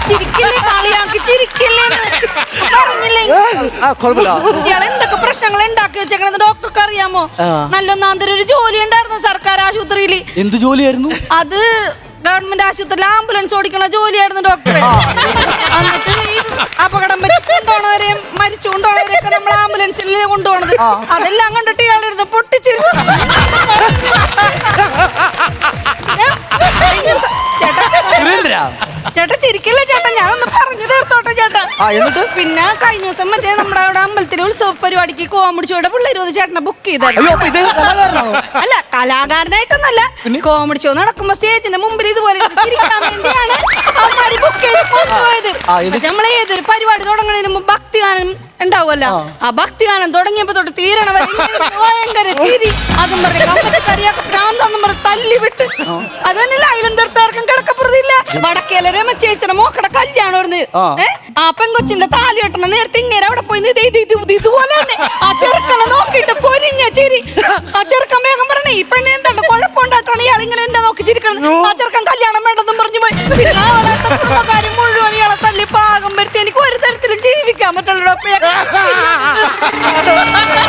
ചിരിക്കില്ലേ, കളിയാക്കി ചിരിക്കില്ലേ പറഞ്ഞില്ലേ? ഇയാളെ എന്തൊക്കെ പ്രശ്നങ്ങൾ ഉണ്ടാക്കി വെച്ചേക്കണെന്ന് ഡോക്ടർക്ക് അറിയാമോ? നല്ലൊന്നാന്തരം ജോലി ഉണ്ടായിരുന്നു സർക്കാർ ആശുപത്രിയിൽ. എന്ത് ജോലിയായിരുന്നു അത്? ഗവൺമെന്റ് ആശുപത്രിയിൽ ആംബുലൻസ് ഓടിക്കണ ജോലിയായിരുന്നു ഡോക്ടറെ. എന്നിട്ട് ഈ അപകടം കൊണ്ടുപോണവരെയും മരിച്ചുകൊണ്ടുപോണവരെയൊക്കെ നമ്മൾ ആംബുലൻസിൽ കൊണ്ടുപോണത്, അതെല്ലാം കണ്ടിട്ട് ഇയാളിരുന്ന് പൊട്ടിച്ചിരുന്നു. ചേട്ടാ ചിരിക്കില്ല ചേട്ടാ, ഞാനൊന്ന് പറഞ്ഞു തീർത്തോട്ടെ ചേട്ടാ. എന്നിട്ട് പിന്നെ കഴിഞ്ഞ ദിവസം മറ്റേ നമ്മുടെ അവിടെ അമ്പലത്തിലെ ഉത്സവ പരിപാടിക്ക് കോമഡിച്ചോടെ പിള്ളേര് വന്ന് ചേട്ടനെ ബുക്ക് ചെയ്തായിരുന്നു. അല്ല, കലാകാരനായിട്ടൊന്നല്ല, കോമഡി ഷോ നടക്കുമ്പോ സ്റ്റേജിന്റെ മുമ്പിൽ ഇതുപോലെ ചിരിക്കാൻ വേണ്ടിയാണ് അവന്മാര് ബുക്ക് ചെയ്ത് കൊണ്ടുപോയത്. പക്ഷെ നമ്മളെ ഏതൊരു പരിപാടി തുടങ്ങുന്നതിന് മുമ്പ് ഭക്തിഗാനം ഉണ്ടാവുമല്ലോ, ആ ഭക്തിഗാനം തുടങ്ങിയപ്പോ തൊട്ട് തീരണവരെ ഭയങ്കര ചിരി. അതും പറഞ്ഞ കമ്പനിക്കാരിയൊക്കെ ഭ്രാന്തെന്നും പറഞ്ഞ് തല്ലി വിട്ട്. അതന്നെയല്ല, അതിലും തീർത്താർക്കും കിടക്കപ്പുറത്തില്ല. വടക്കേല രമച്ചേച്ചിയുടെ മോക്കടെ കല്യാണം ആ പെങ്കൊച്ചിന്റെ താലി കെട്ടണ നേരത്തെ ഇങ്ങനെ അവിടെ പോയി ഇതുപോലെ തന്നെ ആ ചെറുക്കനെ നോക്കിയിട്ട് പൊരിഞ്ഞ ചിരി. ആ ചെറുക്കൻ വേഗം പറഞ്ഞേ ഈ പെണ്ണെ എന്താണ് കുഴപ്പമുണ്ടായിട്ടാണ് ഇയാൾ ഇങ്ങനെ എന്നെ നോക്കി ചിരിക്കണം. ആ ചെറുക്കൻ കല്യാണം വേണ്ടെന്നും പറഞ്ഞു പോയി. പിന്നെ അവളത്തെ കുടുംബക്കാരും മുഴുവൻ ഇയാളെ തല്ലി പാകം വരുത്തി. എനിക്ക് ഒരു തരത്തിലും ജീവിക്കാൻ പറ്റുള്ളൂ.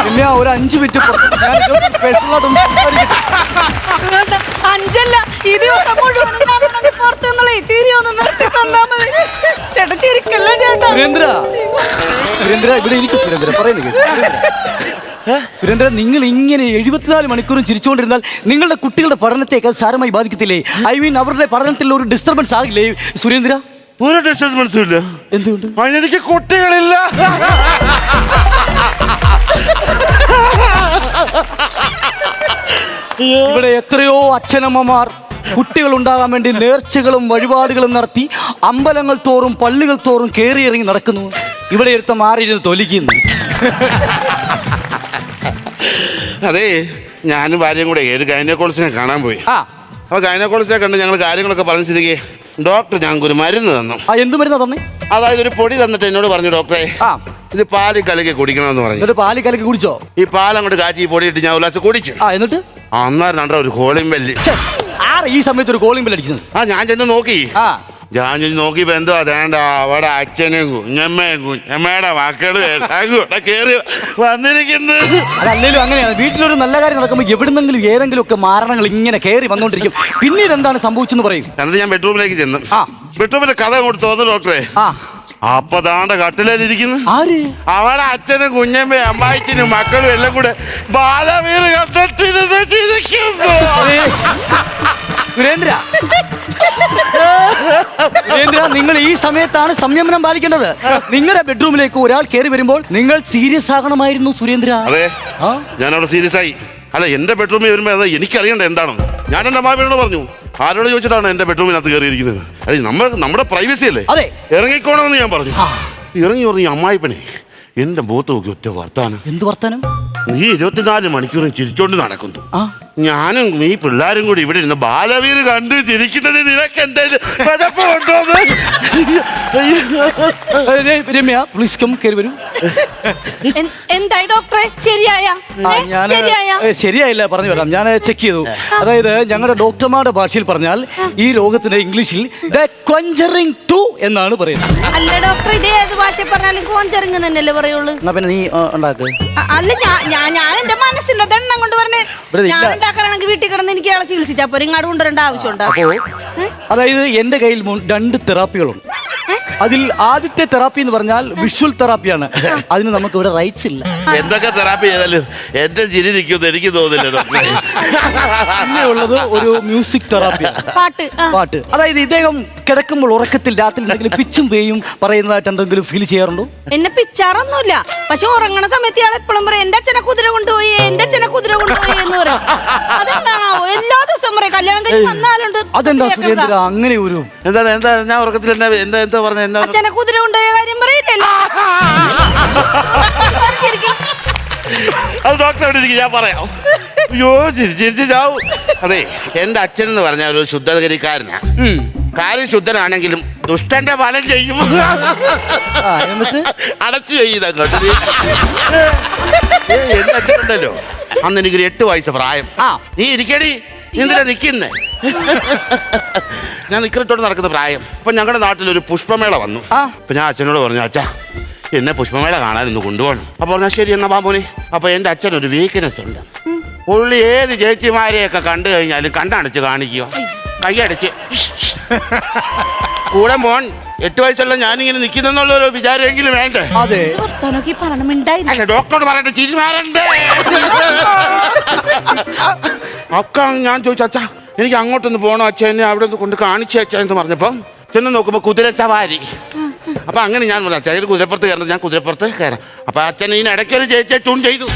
പിന്നെ ഒരു 5 മിനിറ്റ് 5 ഈ ദിവസം മുഴുവൻ പുറത്തു നിന്നുള്ള ചിരി ഒന്ന് നിർത്തി തന്നാ മതി. ചേട്ടാ ചിരിക്കല്ല ചേട്ടാ. സുരേന്ദ്ര ഇവിടെ ഇരിക്കും. സുരേന്ദ്ര പറയുന്നത് സുരേന്ദ്ര, നിങ്ങൾ ഇങ്ങനെ 74 മണിക്കൂറും ചിരിച്ചുകൊണ്ടിരുന്നാൽ നിങ്ങളുടെ കുട്ടികളുടെ പഠനത്തേക്ക് അത് സാരമായി ബാധിക്കത്തില്ലേ? ഐ മീൻ അവരുടെ പഠനത്തിൽ ഒരു ഡിസ്റ്റർബൻസ് ആകില്ലേ സുരേന്ദ്ര? ഒരു ഡിസ്റ്റർബൻസും ഇല്ല. എന്തുകൊണ്ട്? അതിനെനിക്ക് കുട്ടികളില്ല. ഇവിടെ എത്രയോ അച്ഛനമ്മമാർ കുട്ടികൾ ഉണ്ടാകാൻ വേണ്ടി നേർച്ചകളും വഴിപാടുകളും നടത്തി അമ്പലങ്ങൾ തോറും പള്ളികൾ തോറും കയറി ഇറങ്ങി നടക്കുന്നു. ഇവിടെ എടുത്ത മാറിയിരുന്ന് തൊലിക്കുന്നു. അതെ, ഞാനും ഭാര്യയും കൂടെ ഒരു ഗൈനക്കോളജിനെ കാണാൻ പോയി. അപ്പൊ ഗൈനക്കോളജിനെ കണ്ട് ഞങ്ങൾ കാര്യങ്ങളൊക്കെ പറഞ്ഞു സ്ഥിതിക്ക് ഡോക്ടർ ഞങ്ങൾക്ക് ഒരു മരുന്ന് തന്നു. എന്ത് മരുന്നാ തന്നെ? അതായത് ഒരു പൊടി തന്നിട്ട് എന്നോട് പറഞ്ഞു, ഡോക്ടറെ ഇത് പാല് കലക്കി കുടിക്കണമെന്ന് പറഞ്ഞു. പാല് കലക്കി കുടിച്ചോ? ഈ പാലങ്ങോട്ട് കാച്ചി ഈ പൊടി ഇട്ട് ഞാൻ ഉല്ലാസ് കുടിച്ചു. എന്നിട്ട് അന്നേരം ഒരു കോളിംഗ് ബെല്ല്. ഈ സമയത്ത് ഒരു കോളിംഗ് ബെല്ല് അടിക്കുന്നത്? ഞാൻ ചെന്ന് നോക്കി. ഞാൻ നോക്കിയപ്പോ എന്തോ അതേണ്ട അവിടെ അച്ഛനും കുഞ്ഞമ്മയും കുഞ്ഞമ്മയുടെ മക്കളും എല്ലാം കൂടെ കേറി വന്നിരിക്കുന്നു. അതല്ലേലും അങ്ങനെയാണ്. വീട്ടിലൊരു നല്ല കാര്യം നടക്കുമ്പോൾ എവിടുന്നെങ്കിലും ഏതെങ്കിലും ഒക്കെ മാരണങ്ങൾ ഇങ്ങനെ കയറി വന്നോണ്ടിരിക്കും. പിന്നീട് എന്താണ് സംഭവിച്ചെന്ന് പറയും. എന്നിട്ട് ഞാൻ ബെഡ്റൂമിലേക്ക് ചെന്നു. ബെഡ്റൂമിന്റെ കഥ അങ്ങോട്ട് തോന്നുന്നു ഡോക്ടറെ. അപ്പൊ താണ്ട കട്ടിലേലിരിക്കുന്നു. അവിടെ അച്ഛനും കുഞ്ഞമ്മയും അമ്മായിച്ചനും മക്കളും എല്ലാം കൂടെ ബാലവീർ കണ്ടിരുന്ന് ചിരിക്കുന്നു. സുരേന്ദ്ര, നിങ്ങൾ ഈ സമയത്താണ് സംയമനം പാലിക്കേണ്ടത്. നിങ്ങളുടെ ബെഡ്റൂമിലേക്ക് ഒരാൾ കയറി വരുമ്പോൾ നിങ്ങൾ സീരിയസ് ആകണമായിരുന്നു സുരേന്ദ്ര. അതെ, ഞാനവിടെ സീരിയസ് ആയി. അല്ല, എന്റെ ബെഡ്റൂമിൽ വരുമ്പോ അത് എനിക്കറിയണ്ട എന്താണെന്ന്. ഞാൻ എന്റെ അമ്മാവിനോട് പറഞ്ഞു. ആരോട് ചോദിച്ചിട്ടാണ് എന്റെ ബെഡ്റൂമിനകത്ത് കയറിയിരിക്കുന്നത്? അതെ, നമ്മുടെ പ്രൈവസി അല്ലേ, ഇറങ്ങിക്കോണമെന്ന് ഞാൻ പറഞ്ഞു. ഇറങ്ങി പറഞ്ഞു അമ്മായിപ്പനെ എന്റെ മുഖത്ത് നോക്കി ഒറ്റ വർത്താനം. എന്ത് വർത്താനം? നീ 24 മണിക്കൂറും ചിരിച്ചോണ്ട് നടക്കുന്നു. ഞാനും ഈ പിള്ളേരും കൂടി ഇവിടെ ഇരുന്ന് ബാലവീർ കണ്ട് ചിരിക്കുന്നത് നിനക്ക് എന്തെങ്കിലും കുഴപ്പമുണ്ടോന്ന്? രമ്യ പ്ലീസ് കം, കയറി വരൂ. എന്തായി ഡോക്ടറെ? ശരിയായില്ല, പറഞ്ഞു വരാം. ഞാൻ ചെക്ക് ചെയ്തു. അതായത് ഞങ്ങളുടെ ഡോക്ടർമാരുടെ ഭാഷയിൽ പറഞ്ഞാൽ ഈ രോഗത്തിന് ഇംഗ്ലീഷിൽ ദ കോഞ്ചറിങ് 2 എന്നാണ് പറയുന്നത്. അല്ല ഡോക്ടർ, ഇത് ഏത് ഭാഷ പറഞ്ഞാലും കോഞ്ചറിങ് തന്നെയല്ലേ പറയുള്ളൂ. പിന്നെ നീ ഉണ്ടാക്ക്. അല്ല, ഞാൻ എന്റെ മനസ്സിന്റെ ദണ്ണം കൊണ്ട് പറഞ്ഞേ. ഞാൻ ഉണ്ടാക്കാനാണെങ്കിൽ വീട്ടിൽ കിടന്ന് എനിക്ക് ആളെ ചികിത്സിച്ചാ പോരെ, ഇങ്ങോട്ട് കൊണ്ടുവരേണ്ട ആവശ്യമുണ്ടോ? അതായത് എന്റെ കയ്യിൽ 2 തെറാപ്പികളുണ്ട്. അതിൽ ആദ്യത്തെ തെറാപ്പി എന്ന് പറഞ്ഞാൽ വിഷ്വൽ തെറാപ്പിയാണ്. അതിന് നമുക്ക് ഇവിടെ റൈറ്റ്സ് ഇല്ല. എന്തൊക്കെ തെറാപ്പി ചെയ്താലും എന്റെ ചിരി നിൽക്കുമെന്ന് എനിക്ക് തോന്നില്ല. പിന്നെ ഉള്ളത് ഒരു മ്യൂസിക് തെറാപ്പിയാണ്, പാട്ട്. അതായത് ഇദ്ദേഹം കിടക്കുമ്പോൾ ഉറക്കത്തിൽ രാത്രി എന്തെങ്കിലും പിച്ചും പേയും പറയുന്നതായിട്ട് എന്തെങ്കിലും ഫീൽ ചെയ്യാറുണ്ടോ? എന്നെ പിച്ചാറൊന്നുമില്ല, പക്ഷെ ഉറങ്ങണ സമയത്ത് ഇയാൾ എപ്പോഴും പറയും എന്റെ അച്ഛനെ കുതിര കൊണ്ടുപോയി, എന്റെ അച്ഛനെ കുതിര കൊണ്ടുപോയി എന്ന് പറയും. അതെന്താണോ എല്ലാ ദിവസവും പറയും? കല്യാണം കഴിഞ്ഞ് വന്നാലുണ്ട്. അതെന്താ സുരേന്ദ്ര അങ്ങനെ ഒരു എന്താ ഞാൻ ഉറക്കത്തിൽ എന്താ പറഞ്ഞ അച്ഛനെ കുതിര കൊണ്ടുപോയ കാര്യം പറയില്ലല്ലോ. അത് ഡോക്ടറെ ഞാൻ പറയാം. അയ്യോ ചിരിച്ച് ചാവും. അതെ, എന്റെ അച്ഛൻ എന്ന് പറഞ്ഞ ഒരു ശുദ്ധകരിക്കാരനാ. കാര്യം ശുദ്ധനാണെങ്കിലും ദുഷ്ടന്റെ ഫലം ചെയ്യും. അടച്ചു ചെയ്തങ്ങോട്ട്. എന്റെ അച്ഛനുണ്ടല്ലോ, അന്ന് എനിക്കൊരു 8 വയസ്സ് പ്രായം. നീ ഇരിക്കടി, എന്തിനാ നിക്കുന്നേ? ഞാൻ നിക്കറിട്ടോട് നടക്കുന്ന പ്രായം. അപ്പൊ ഞങ്ങളുടെ നാട്ടിലൊരു പുഷ്പമേള വന്നു. അപ്പൊ ഞാൻ അച്ഛനോട് പറഞ്ഞു, അച്ഛാ എന്നെ പുഷ്പമേള കാണാൻ ഇന്ന് കൊണ്ടുപോകണം. അപ്പൊ പറഞ്ഞാൽ ശരി എന്നാ ബാബുനെ. അപ്പൊ എന്റെ അച്ഛനൊരു വീക്ക്നെസ് ഉണ്ട്. പുള്ളി ഏത് ചേച്ചിമാരെയൊക്കെ കണ്ടു കഴിഞ്ഞാലും കണ്ണടച്ച് കാണിക്കുക, കൈയടച്ച്. കൂടെ മോൻ 8 വയസ്സുള്ള ഞാനിങ്ങനെ നിൽക്കുന്നുള്ളൊരു വിചാരമെങ്കിലും വേണ്ടേ? അല്ല, ഡോക്ടറോട് പറയട്ടെ, ചിരിമാരണ്ടേ? അക്ക ഞാൻ ചോദിച്ചു, അച്ഛാ എനിക്ക് അങ്ങോട്ടൊന്ന് പോകണോ അച്ഛൻ, എന്നെ അവിടെ ഒന്ന് കൊണ്ട് കാണിച്ചു അച്ഛൻ എന്ന് പറഞ്ഞപ്പം ചെന്ന് നോക്കുമ്പോൾ കുതിര സവാരി. അപ്പൊ അങ്ങനെ ഞാൻ പറഞ്ഞു, അച്ഛൻ ഒരു കുതിരപ്പുറത്ത് കയറുന്നത്, ഞാൻ കുതിരപ്പുറത്ത് കയറാം. അപ്പൊ അച്ഛൻ ഇതിനിടയ്ക്കൊരു ചേച്ചിയെ ട്യൂൺ ചെയ്തു.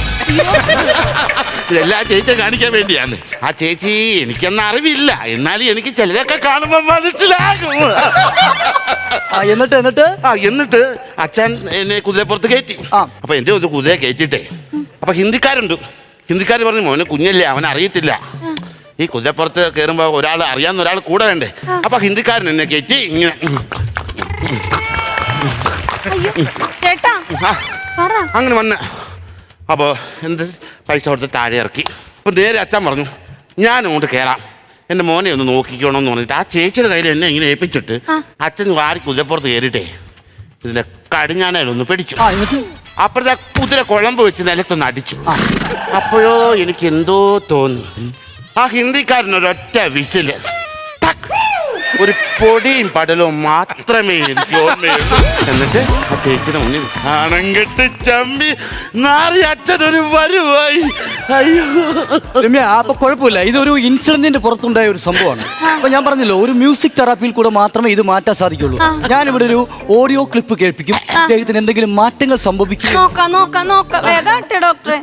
ഇതെല്ലാം ചേച്ചിയെ കാണിക്കാൻ വേണ്ടിയാണ്. ആ ചേച്ചി എനിക്കൊന്നും അറിവില്ല, എന്നാലും എനിക്ക് ചിലതൊക്കെ കാണുമ്പോൾ മനസ്സിലാകും. എന്നിട്ട് അച്ഛൻ എന്നെ കുതിരപ്പുറത്ത് കയറ്റി. അപ്പൊ എന്റെ ഒരു കുതിര കയറ്റിട്ടെ, അപ്പൊ ഹിന്ദിക്കാരുണ്ട്. ഹിന്ദിക്കാർ പറഞ്ഞു, മോനെ കുഞ്ഞല്ലേ, അവൻ അറിയത്തില്ല, ഈ കുതിരപ്പുറത്ത് കയറുമ്പോ ഒരാൾ അറിയാവുന്ന ഒരാൾ കൂടെ വേണ്ടേ? അപ്പൊ ഹിന്ദിക്കാരൻ എന്നെ കയറ്റി ഇങ്ങനെ ചേട്ടാ പറ. അങ്ങനെ വന്ന് അപ്പോ എന്ത് പൈസ കൊടുത്ത് താഴെ ഇറക്കി. അപ്പൊ നേരെ അച്ഛൻ പറഞ്ഞു ഞാൻ അങ്ങോട്ട് കയറാം, എൻ്റെ മോനെ ഒന്ന് നോക്കിക്കണമെന്ന് പറഞ്ഞിട്ട് ആ ചേച്ചിയുടെ കയ്യിൽ എന്നെ ഇങ്ങനെ ഏൽപ്പിച്ചിട്ട് അച്ഛൻ വാരി കുതിരപ്പുറത്ത് കയറിയിട്ടേ ഇതിന്റെ കടിഞ്ഞാനൊന്ന് പിടിച്ചു. അപ്പഴത്തെ കുതിര കുഴമ്പ് വെച്ച് നിലത്തൊന്ന് അടിച്ചു. അപ്പോഴോ എനിക്ക് എന്തോ തോന്നി. ആ ഹിന്ദിക്കാരനൊരൊറ്റ വിസില്, ഒരു പൊടിയും പടലവും മാത്രമേ എനിക്ക് ഓർമ്മയുള്ളൂ. എന്നിട്ട് ആ ചേച്ചിയുടെ മുന്നിൽ നാണം കെട്ട് ചമ്പി നാറി അച്ഛനൊരു വരുവായി. അയ്യോ രമ്യ, അപ്പൊ കുഴപ്പമില്ല, ഇതൊരു ഇൻസിഡന്റിന്റെ പുറത്തുണ്ടായ ഒരു സംഭവമാണ്. അപ്പൊ ഞാൻ പറഞ്ഞല്ലോ, ഒരു മ്യൂസിക് തെറാപ്പിയിൽ കൂടെ മാത്രമേ ഇത് മാറ്റാൻ സാധിക്കുള്ളൂ. ഞാനിവിടെ ഒരു ഓഡിയോ ക്ലിപ്പ് കേൾപ്പിക്കും, അദ്ദേഹത്തിന് എന്തെങ്കിലും മാറ്റങ്ങൾ സംഭവിക്കും. ഡോക്ടറെ.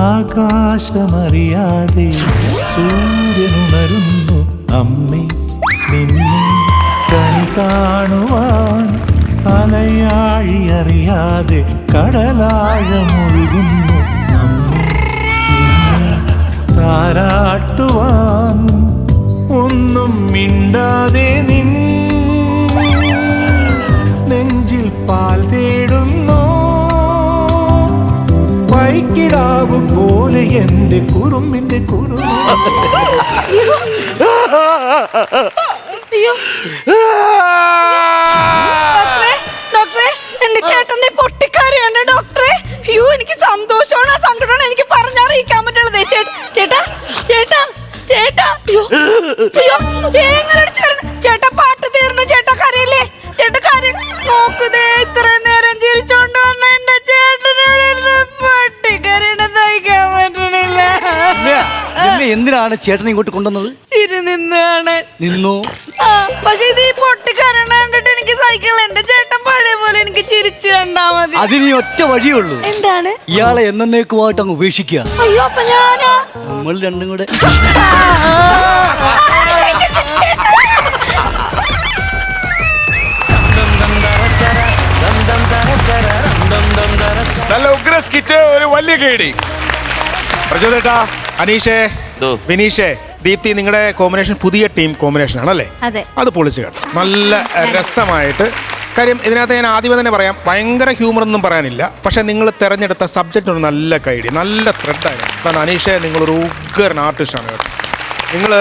ആകാശമറിയാതെ സൂര്യനുണരുന്നു അമ്മേ, നിന്നെ കണി കാണുവാൻ അലയാഴി അറിയാതെ കടലാഴമൊഴുകുന്നു അമ്മേ, നിന്നെ താരാട്ടുവാൻ ഒന്നും മിണ്ടാതെ നിൻ നെഞ്ചിൽ പാൽ തേടുന്നു പൈക്കിടാവ് പോലെ എൻ്റെ കുറുമ്പിന്റെ കുറുമ്പ്. ഡോക്ടറെ, എന്റെ ചേട്ടൻ പൊട്ടിക്കാരിയാണ് ഡോക്ടറെ. അയ്യോ, എനിക്ക് സന്തോഷമാണ് സങ്കടമാണ് എനിക്ക് പറഞ്ഞറിയിക്കാൻ പറ്റുള്ളത്. ചേട്ടാ ചേട്ടാ ചേട്ടാ ചേട്ടാ പാട്ട് തീർന്നു. ചേട്ടാ കരയില്ലേ? ചേട്ടാ കരയിൽ നോക്കുതേ, ഇത്രയും നേരം ചിരിച്ചോണ്ട് വന്ന എന്റെ ചേട്ടനോട് പൊട്ടിക്കരയണ സഹിക്കാൻ പറ്റണില്ല. എന്തിനാണ് ചേട്ടനെ ഇങ്ങോട്ട് കൊണ്ടുവന്നത്? ചിരി നിന്നാണ്. നിന്നു. പക്ഷെ ഇത് ഈ പൊട്ടിക്കരയണ കണ്ടിട്ട് എനിക്ക് സഹിക്കില്ല. എന്റെ ചേട്ടൻ പഴയ പോലെ എനിക്ക് ചിരിച്ചു കണ്ടാ മതി. അതിന് ഒറ്റ വഴിയേ ഉള്ളൂ. എന്താണ്? ഇയാളെ എന്നേക്കുമായിട്ട് അങ്ങ് ഉപേക്ഷിക്കുക. അയ്യോ, അപ്പൊ ഞാനാ? നമ്മൾ രണ്ടും കൂടെ നല്ല ഉഗ്ര സ്കിറ്റ്, ഒരു വലിയ കേടി. പ്രചോദേട്ടാ, അനീഷേ, വിനീഷേ, ദീപ്തി, നിങ്ങളുടെ കോമ്പിനേഷൻ പുതിയ ടീം കോമ്പിനേഷൻ ആണല്ലേ? അത് പൊളിച്ചു കേട്ടോ, നല്ല രസമായിട്ട്. കാര്യം ഇതിനകത്ത് ഞാൻ ആദ്യമേ തന്നെ പറയാം, ഭയങ്കര ഹ്യൂമറൊന്നും പറയാനില്ല. പക്ഷെ നിങ്ങൾ തിരഞ്ഞെടുത്ത സബ്ജക്റ്റ് ഒരു നല്ല കൈഡി, നല്ല ത്രെഡായിരുന്നു. കാരണം അനീഷേ, നിങ്ങളൊരു ഉഗ്രൻ ആർട്ടിസ്റ്റാണ് കേട്ടോ. നിങ്ങൾ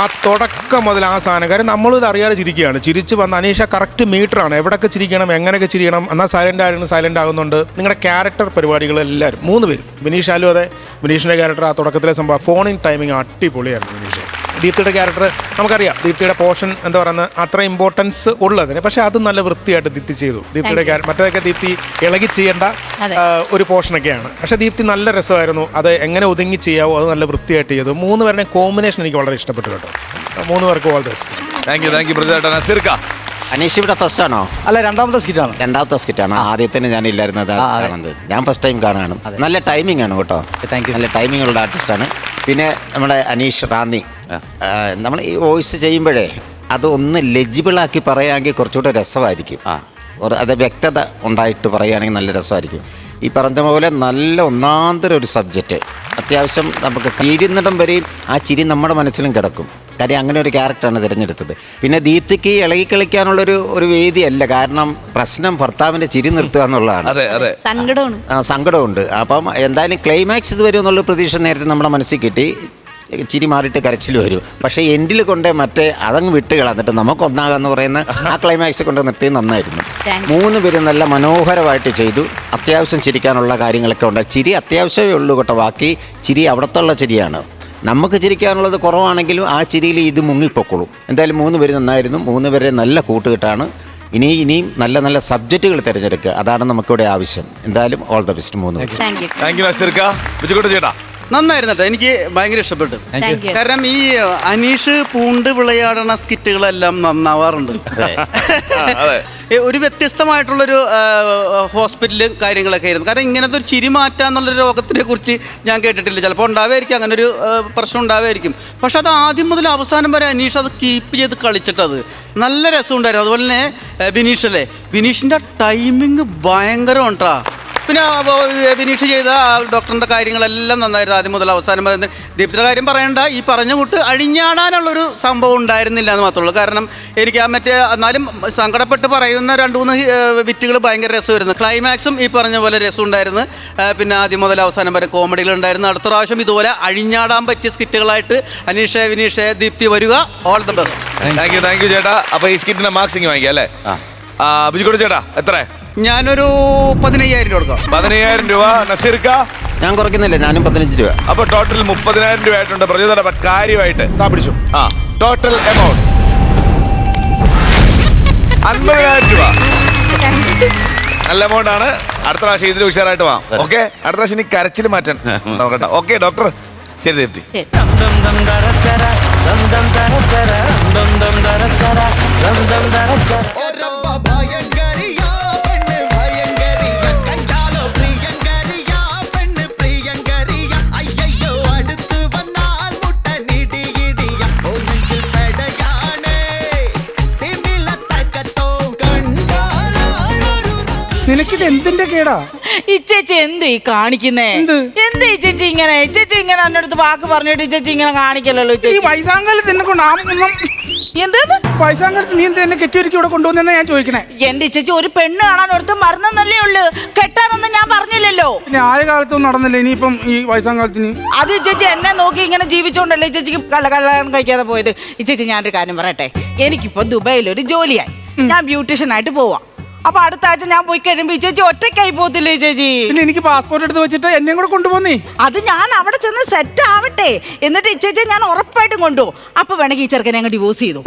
ആ തുടക്കം മുതൽ ആ സാധനം, കാര്യം നമ്മളിത് അറിയാതെ ചിരിക്കുകയാണ്. ചിരിച്ച് വന്ന അനീഷ കറക്റ്റ് മീറ്ററാണ്, എവിടെയൊക്കെ ചിരിക്കണം, എങ്ങനെയൊക്കെ ചിരിക്കണം. എന്നാൽ സൈലൻ്റ് ആയിരുന്നു, സൈലൻ്റ് ആകുന്നുണ്ട്. നിങ്ങളുടെ ക്യാരക്ടർ പരിപാടികൾ എല്ലാവരും 3 പേരും, വിനീഷാലും അതെ. വിനീഷിൻ്റെ ക്യാരക്ടർ ആ തുടക്കത്തിലെ സംഭവം ഫോണിൻ ടൈമിങ് അടിപൊളിയായിരുന്നു വിനീഷ്. ദീപ്തിയുടെ ക്യാരക്ടർ നമുക്കറിയാം, ദീപ്തിയുടെ പോർഷൻ എന്താ പറയുന്നത് അത്ര ഇമ്പോർട്ടൻസ് ഉള്ളതിന്, പക്ഷെ അത് നല്ല വൃത്തിയായിട്ട് ദീപ്തി ചെയ്തു. ദീപ്തിയുടെ മറ്റേതൊക്കെ ദീപ്തി ഇളകി ചെയ്യേണ്ട ഒരു പോർഷനൊക്കെയാണ്. പക്ഷെ ദീപ്തി നല്ല രസമായിരുന്നു, അത് എങ്ങനെ ഒതുങ്ങി ചെയ്യാവോ അത് നല്ല വൃത്തിയായിട്ട് ചെയ്തു. 3 പേരുടെ കോമ്പിനേഷൻ എനിക്ക് വളരെ ഇഷ്ടപ്പെട്ടു കേട്ടോ. 3 പേർക്ക് all this. Thank you. Aneesh ഇവിടെ ഫസ്റ്റ് ആണോ? അല്ല, രണ്ടാമത്തെ സ്കിറ്റാണ്. രണ്ടാമത്തെ സ്കിറ്റാണ്. ആദ്യത്തിന് ഞാൻ ഇല്ലായിരുന്നത് കാണുന്നത്, ഞാൻ ഫസ്റ്റ് ടൈം കാണുകയാണ്. നല്ല ടൈമിംഗ് ആണ് കേട്ടോ, നല്ല ടൈമിംഗ് ഉള്ള ആർട്ടിസ്റ്റാണ്. പിന്നെ നമ്മുടെ അനീഷ് റാന്നി, നമ്മൾ ഈ വോയിസ് ചെയ്യുമ്പോഴേ അത് ഒന്ന് ലെജിബിളാക്കി പറയുകയാണെങ്കിൽ കുറച്ചുകൂടെ രസമായിരിക്കും. അത് വ്യക്തത ഉണ്ടായിട്ട് പറയുകയാണെങ്കിൽ നല്ല രസമായിരിക്കും. ഈ പറഞ്ഞ പോലെ നല്ല ഒന്നാന്തരം ഒരു സബ്ജക്റ്റ്, അത്യാവശ്യം നമുക്ക് തീരുന്നിടം വരെയും ആ ചിരി നമ്മുടെ മനസ്സിലും കിടക്കും. കാര്യം അങ്ങനെ ഒരു ക്യാരക്ടറാണ് തിരഞ്ഞെടുത്തത്. പിന്നെ ദീപ്തിക്ക് ഇളകി കളിക്കാനുള്ളൊരു വേദിയല്ല, കാരണം പ്രശ്നം ഭർത്താവിൻ്റെ ചിരി നിർത്തുക എന്നുള്ളതാണ്. സങ്കടമുണ്ട്. അപ്പം എന്തായാലും ക്ലൈമാക്സ് ഇത് വരും എന്നുള്ള പ്രതീക്ഷ നേരത്തെ നമ്മുടെ മനസ്സിൽ കിട്ടി. ചിരി മാറിയിട്ട് കരച്ചിൽ വരും. പക്ഷേ എൻഡിൽ കൊണ്ട് മറ്റേ അതങ്ങ് വിട്ട് കളന്നിട്ട് നമുക്കൊന്നാകാന്ന് പറയുന്ന ആ ക്ലൈമാക്സ് കൊണ്ട് നിർത്തി നന്നായിരുന്നു. 3 പേരും നല്ല മനോഹരമായിട്ട് ചെയ്തു. അത്യാവശ്യം ചിരിക്കാനുള്ള കാര്യങ്ങളൊക്കെ ഉണ്ട്. ചിരി അത്യാവശ്യമേ ഉള്ളൂ കേട്ടോ, ബാക്കി ചിരി അവിടത്തുള്ള ചിരിയാണ്. നമുക്ക് ചിരിക്കാനുള്ളത് കുറവാണെങ്കിലും ആ ചിരിയിൽ ഇത് മുങ്ങിപ്പൊക്കോളും. എന്തായാലും 3 പേര് നന്നായിരുന്നു. 3 പേരെ നല്ല കൂട്ടുകെട്ടാണ്. ഇനിയും നല്ല നല്ല സബ്ജക്റ്റുകൾ തിരഞ്ഞെടുക്കുക, അതാണ് നമുക്കിവിടെ ആവശ്യം. എന്തായാലും ഓൾ ദ ബെസ്റ്റ് 3 പേര്. താങ്ക് യു ചേട്ടാ. നന്നായിരുന്നു കേട്ടോ, എനിക്ക് ഭയങ്കര ഇഷ്ടപ്പെട്ടു. കാരണം ഈ അനീഷ് പൂണ്ട് വിളയാടുന്ന സ്കിറ്റുകളെല്ലാം നന്നാവാറുണ്ട്. ഒരു വ്യത്യസ്തമായിട്ടുള്ളൊരു ഹോസ്പിറ്റലും കാര്യങ്ങളൊക്കെ ആയിരുന്നു. കാരണം ഇങ്ങനത്തെ ഒരു ചിരി മാറ്റാന്നുള്ളൊരു രോഗത്തിനെ കുറിച്ച് ഞാൻ കേട്ടിട്ടില്ല. ചിലപ്പോൾ ഉണ്ടാവുമായിരിക്കും, അങ്ങനെ ഒരു പ്രശ്നം ഉണ്ടാവുമായിരിക്കും. പക്ഷെ അത് ആദ്യം മുതൽ അവസാനം വരെ അനീഷ് അത് കീപ്പ് ചെയ്ത് കളിച്ചിട്ടത് നല്ല രസമുണ്ടായിരുന്നു. അതുപോലെ തന്നെ ബിനീഷ് അല്ലേ, ബിനീഷിൻ്റെ ടൈമിങ് ഭയങ്കരം കേട്ടോ. പിന്നെ വിനീഷ് ചെയ്ത ഡോക്ടറിന്റെ കാര്യങ്ങളെല്ലാം നന്നായിരുന്നു ആദ്യം മുതൽ അവസാനം വരെ. ദീപ്തിയുടെ കാര്യം പറയണ്ട, ഈ പറഞ്ഞ കൂട്ട് അഴിഞ്ഞാടാനുള്ളൊരു സംഭവം ഉണ്ടായിരുന്നില്ല എന്ന് മാത്രമേ ഉള്ളൂ. കാരണം എനിക്ക് ആ മറ്റേ എന്നാലും സങ്കടപ്പെട്ട് പറയുന്ന 2-3 വിറ്റുകൾ ഭയങ്കര രസമായിരുന്നു. ക്ലൈമാക്സും ഈ പറഞ്ഞ പോലെ രസമുണ്ടായിരുന്നു. പിന്നെ ആദ്യം മുതൽ അവസാനം വരെ കോമഡികളുണ്ടായിരുന്നു. അടുത്ത പ്രാവശ്യം ഇതുപോലെ അഴിഞ്ഞാടാൻ പറ്റിയ സ്കിറ്റുകളായിട്ട് അനീഷ്, വിനീഷ്, ദീപ്തി വരിക. All the best. Thank U ചേട്ടാ. അപ്പൊ ഈ സ്കിറ്റിന്റെ മാർക്സിങ് വാങ്ങിക്കാം അല്ലേ? ബിജുക്കുട്ടി ചേട്ടാ എത്ര? ഞാനൊരു 15,000 രൂപ കൊടുക്കാം. 15,000 രൂപ. നസീർക്ക? ഞാൻ കുറയ്ക്കുന്നില്ല, ഞാനും 15 രൂപ. അപ്പൊ ടോട്ടൽ 30,000 രൂപ ആയിട്ടുണ്ട്. പ്രചോദന കാര്യമായിട്ട് പിടിച്ചു. ടോട്ടൽ എമൗണ്ട് 50,000 രൂപ. നല്ല എമൗണ്ട് ആണ്. അടുത്ത പ്രാവശ്യം ഇതിൽ ഉഷാറായിട്ട് വാ. ഓക്കെ, അടുത്ത പ്രാവശ്യം ഇനി കരച്ചിൽ മാറ്റാൻ നോക്കട്ടെ. ഓക്കെ ഡോക്ടർ, ശരി ദീപ്തി. നിനക്കിത് എന്തിന്റെ കേടാ? ഇച്ചേച്ചി എന്തു ഈ കാണിക്കുന്നേ? എന്ത് ഇച്ചേച്ചി ഇങ്ങനെ എന്റെ അടുത്ത് വാക്ക് പറഞ്ഞിട്ട് ഇച്ചേച്ചി ഇങ്ങനെ കാണിക്കല്ലോ? ഈ വയസ്സാങ്കാലത്ത് എന്നെ കൊണ്ട് എന്തേന്ന് വയസ്സാങ്കാലത്ത് നീ എന്താ എന്നെ കെട്ടിയൊരുക്കി ഇവിടെ കൊണ്ടുവന്നെന്നാ ഞാൻ ചോദിക്കണേ? എന്റെ ഇച്ചേച്ചി ഒരു പെണ്ണ് കാണാൻ ഒരുത്ത് മറന്നല്ലേ ഉള്ളു, കെട്ടാനൊന്നും ഞാൻ പറഞ്ഞില്ലല്ലോ. ആയ കാലത്തൊന്നും നടന്നില്ല, ഇനിയിപ്പം ഈ വയസ്സാങ്കാലത്തിന് അത് ഇച്ചേച്ചി എന്നെ നോക്കി ഇങ്ങനെ ജീവിച്ചോണ്ടല്ലേ ഇച്ചേച്ചിക്ക് കല്യാണം കഴിക്കാതെ പോയത്. ഇച്ചേച്ചി ഞാനൊരു കാര്യം പറയട്ടെ, എനിക്കിപ്പോ ദുബായിൽ ഒരു ജോലിയായി, ഞാൻ ബ്യൂട്ടീഷ്യൻ ആയിട്ട് പോവാം. അപ്പൊ അടുത്ത ആഴ്ച ഞാൻ പോയി കഴിയുമ്പോ ചേച്ചി ഒറ്റയ്ക്കായി പോകത്തില്ലേ ചേച്ചി? പിന്നെ എനിക്ക് പാസ്പോർട്ട് എടുത്ത് വെച്ചിട്ട് എന്നെയും കൂടെ കൊണ്ടുപോന്നേ. അത് ഞാൻ അവിടെ ചെന്ന് സെറ്റ് ആവട്ടെ, എന്നിട്ട് ഇച്ചേച്ചി ഞാൻ ഉറപ്പായിട്ടും കൊണ്ടുപോകും. അപ്പൊ വേണമെങ്കിൽ ഈ ചെറുക്കനെ അങ്ങ് ഡിവോഴ്സ് ചെയ്തു.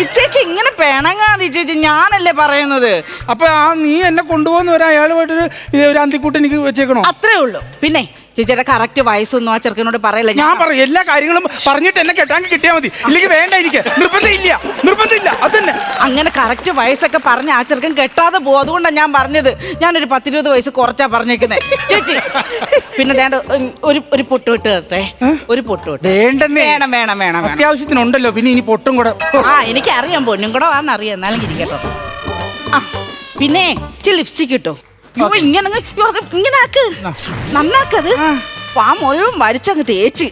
ഇച്ചേച്ചി ഇങ്ങനെ പിണങ്ങാതെ ഇച്ചേച്ചി, ഞാനല്ലേ പറയുന്നത്. അപ്പൊ നീ എന്നെ കൊണ്ടുപോകുന്ന ഒരാളുമായിട്ട് ഒരു അന്തിക്കൂട്ട് എനിക്ക് വെച്ചേക്കണോ? അത്രേ ഉള്ളൂ. പിന്നെ ചേച്ചിയുടെ കറക്റ്റ് വയസ്സൊന്നും ആ ചെറുക്കനോട് പറയല്ല. ഞാൻ പറയും എല്ലാ കാര്യങ്ങളും പറഞ്ഞിട്ട് എന്നെ കെട്ടാൻ കിട്ടിയാൽ മതി, ഇല്ലെങ്കിൽ വേണ്ട, എനിക്ക് നിർബന്ധമില്ല. അതന്നെ അങ്ങനെ കറക്റ്റ് വയസ്സൊക്കെ പറഞ്ഞ ആ ചെറുക്കൻ കെട്ടാതെ പോകും. അതുകൊണ്ടാണ് ഞാൻ പറഞ്ഞത്. ഞാനൊരു 10-20 വയസ്സ് കുറച്ചാ പറഞ്ഞേക്കുന്നത് ചേച്ചി. പിന്നെ വേണ്ട ഒരു പൊട്ട് വിട്ട് തരട്ടെ? ഒരു പൊട്ട് വിട്ട് വേണം. അത്യാവശ്യത്തിനുണ്ടല്ലോ, പിന്നെ ഇനി പൊട്ടും കൂടെ. എനിക്കറിയാം, പൊന്നും കൂടെ വാന്നറിയാം, എന്നാലും ഇരിക്കട്ടോ. പിന്നെ ലിപ്സ്റ്റിക് കിട്ടോ? ഇങ്ങനെ ആക്ക്, നന്നാക്കത്. ആ മുഴുവൻ വരച്ചങ്ങ് തേച്ച്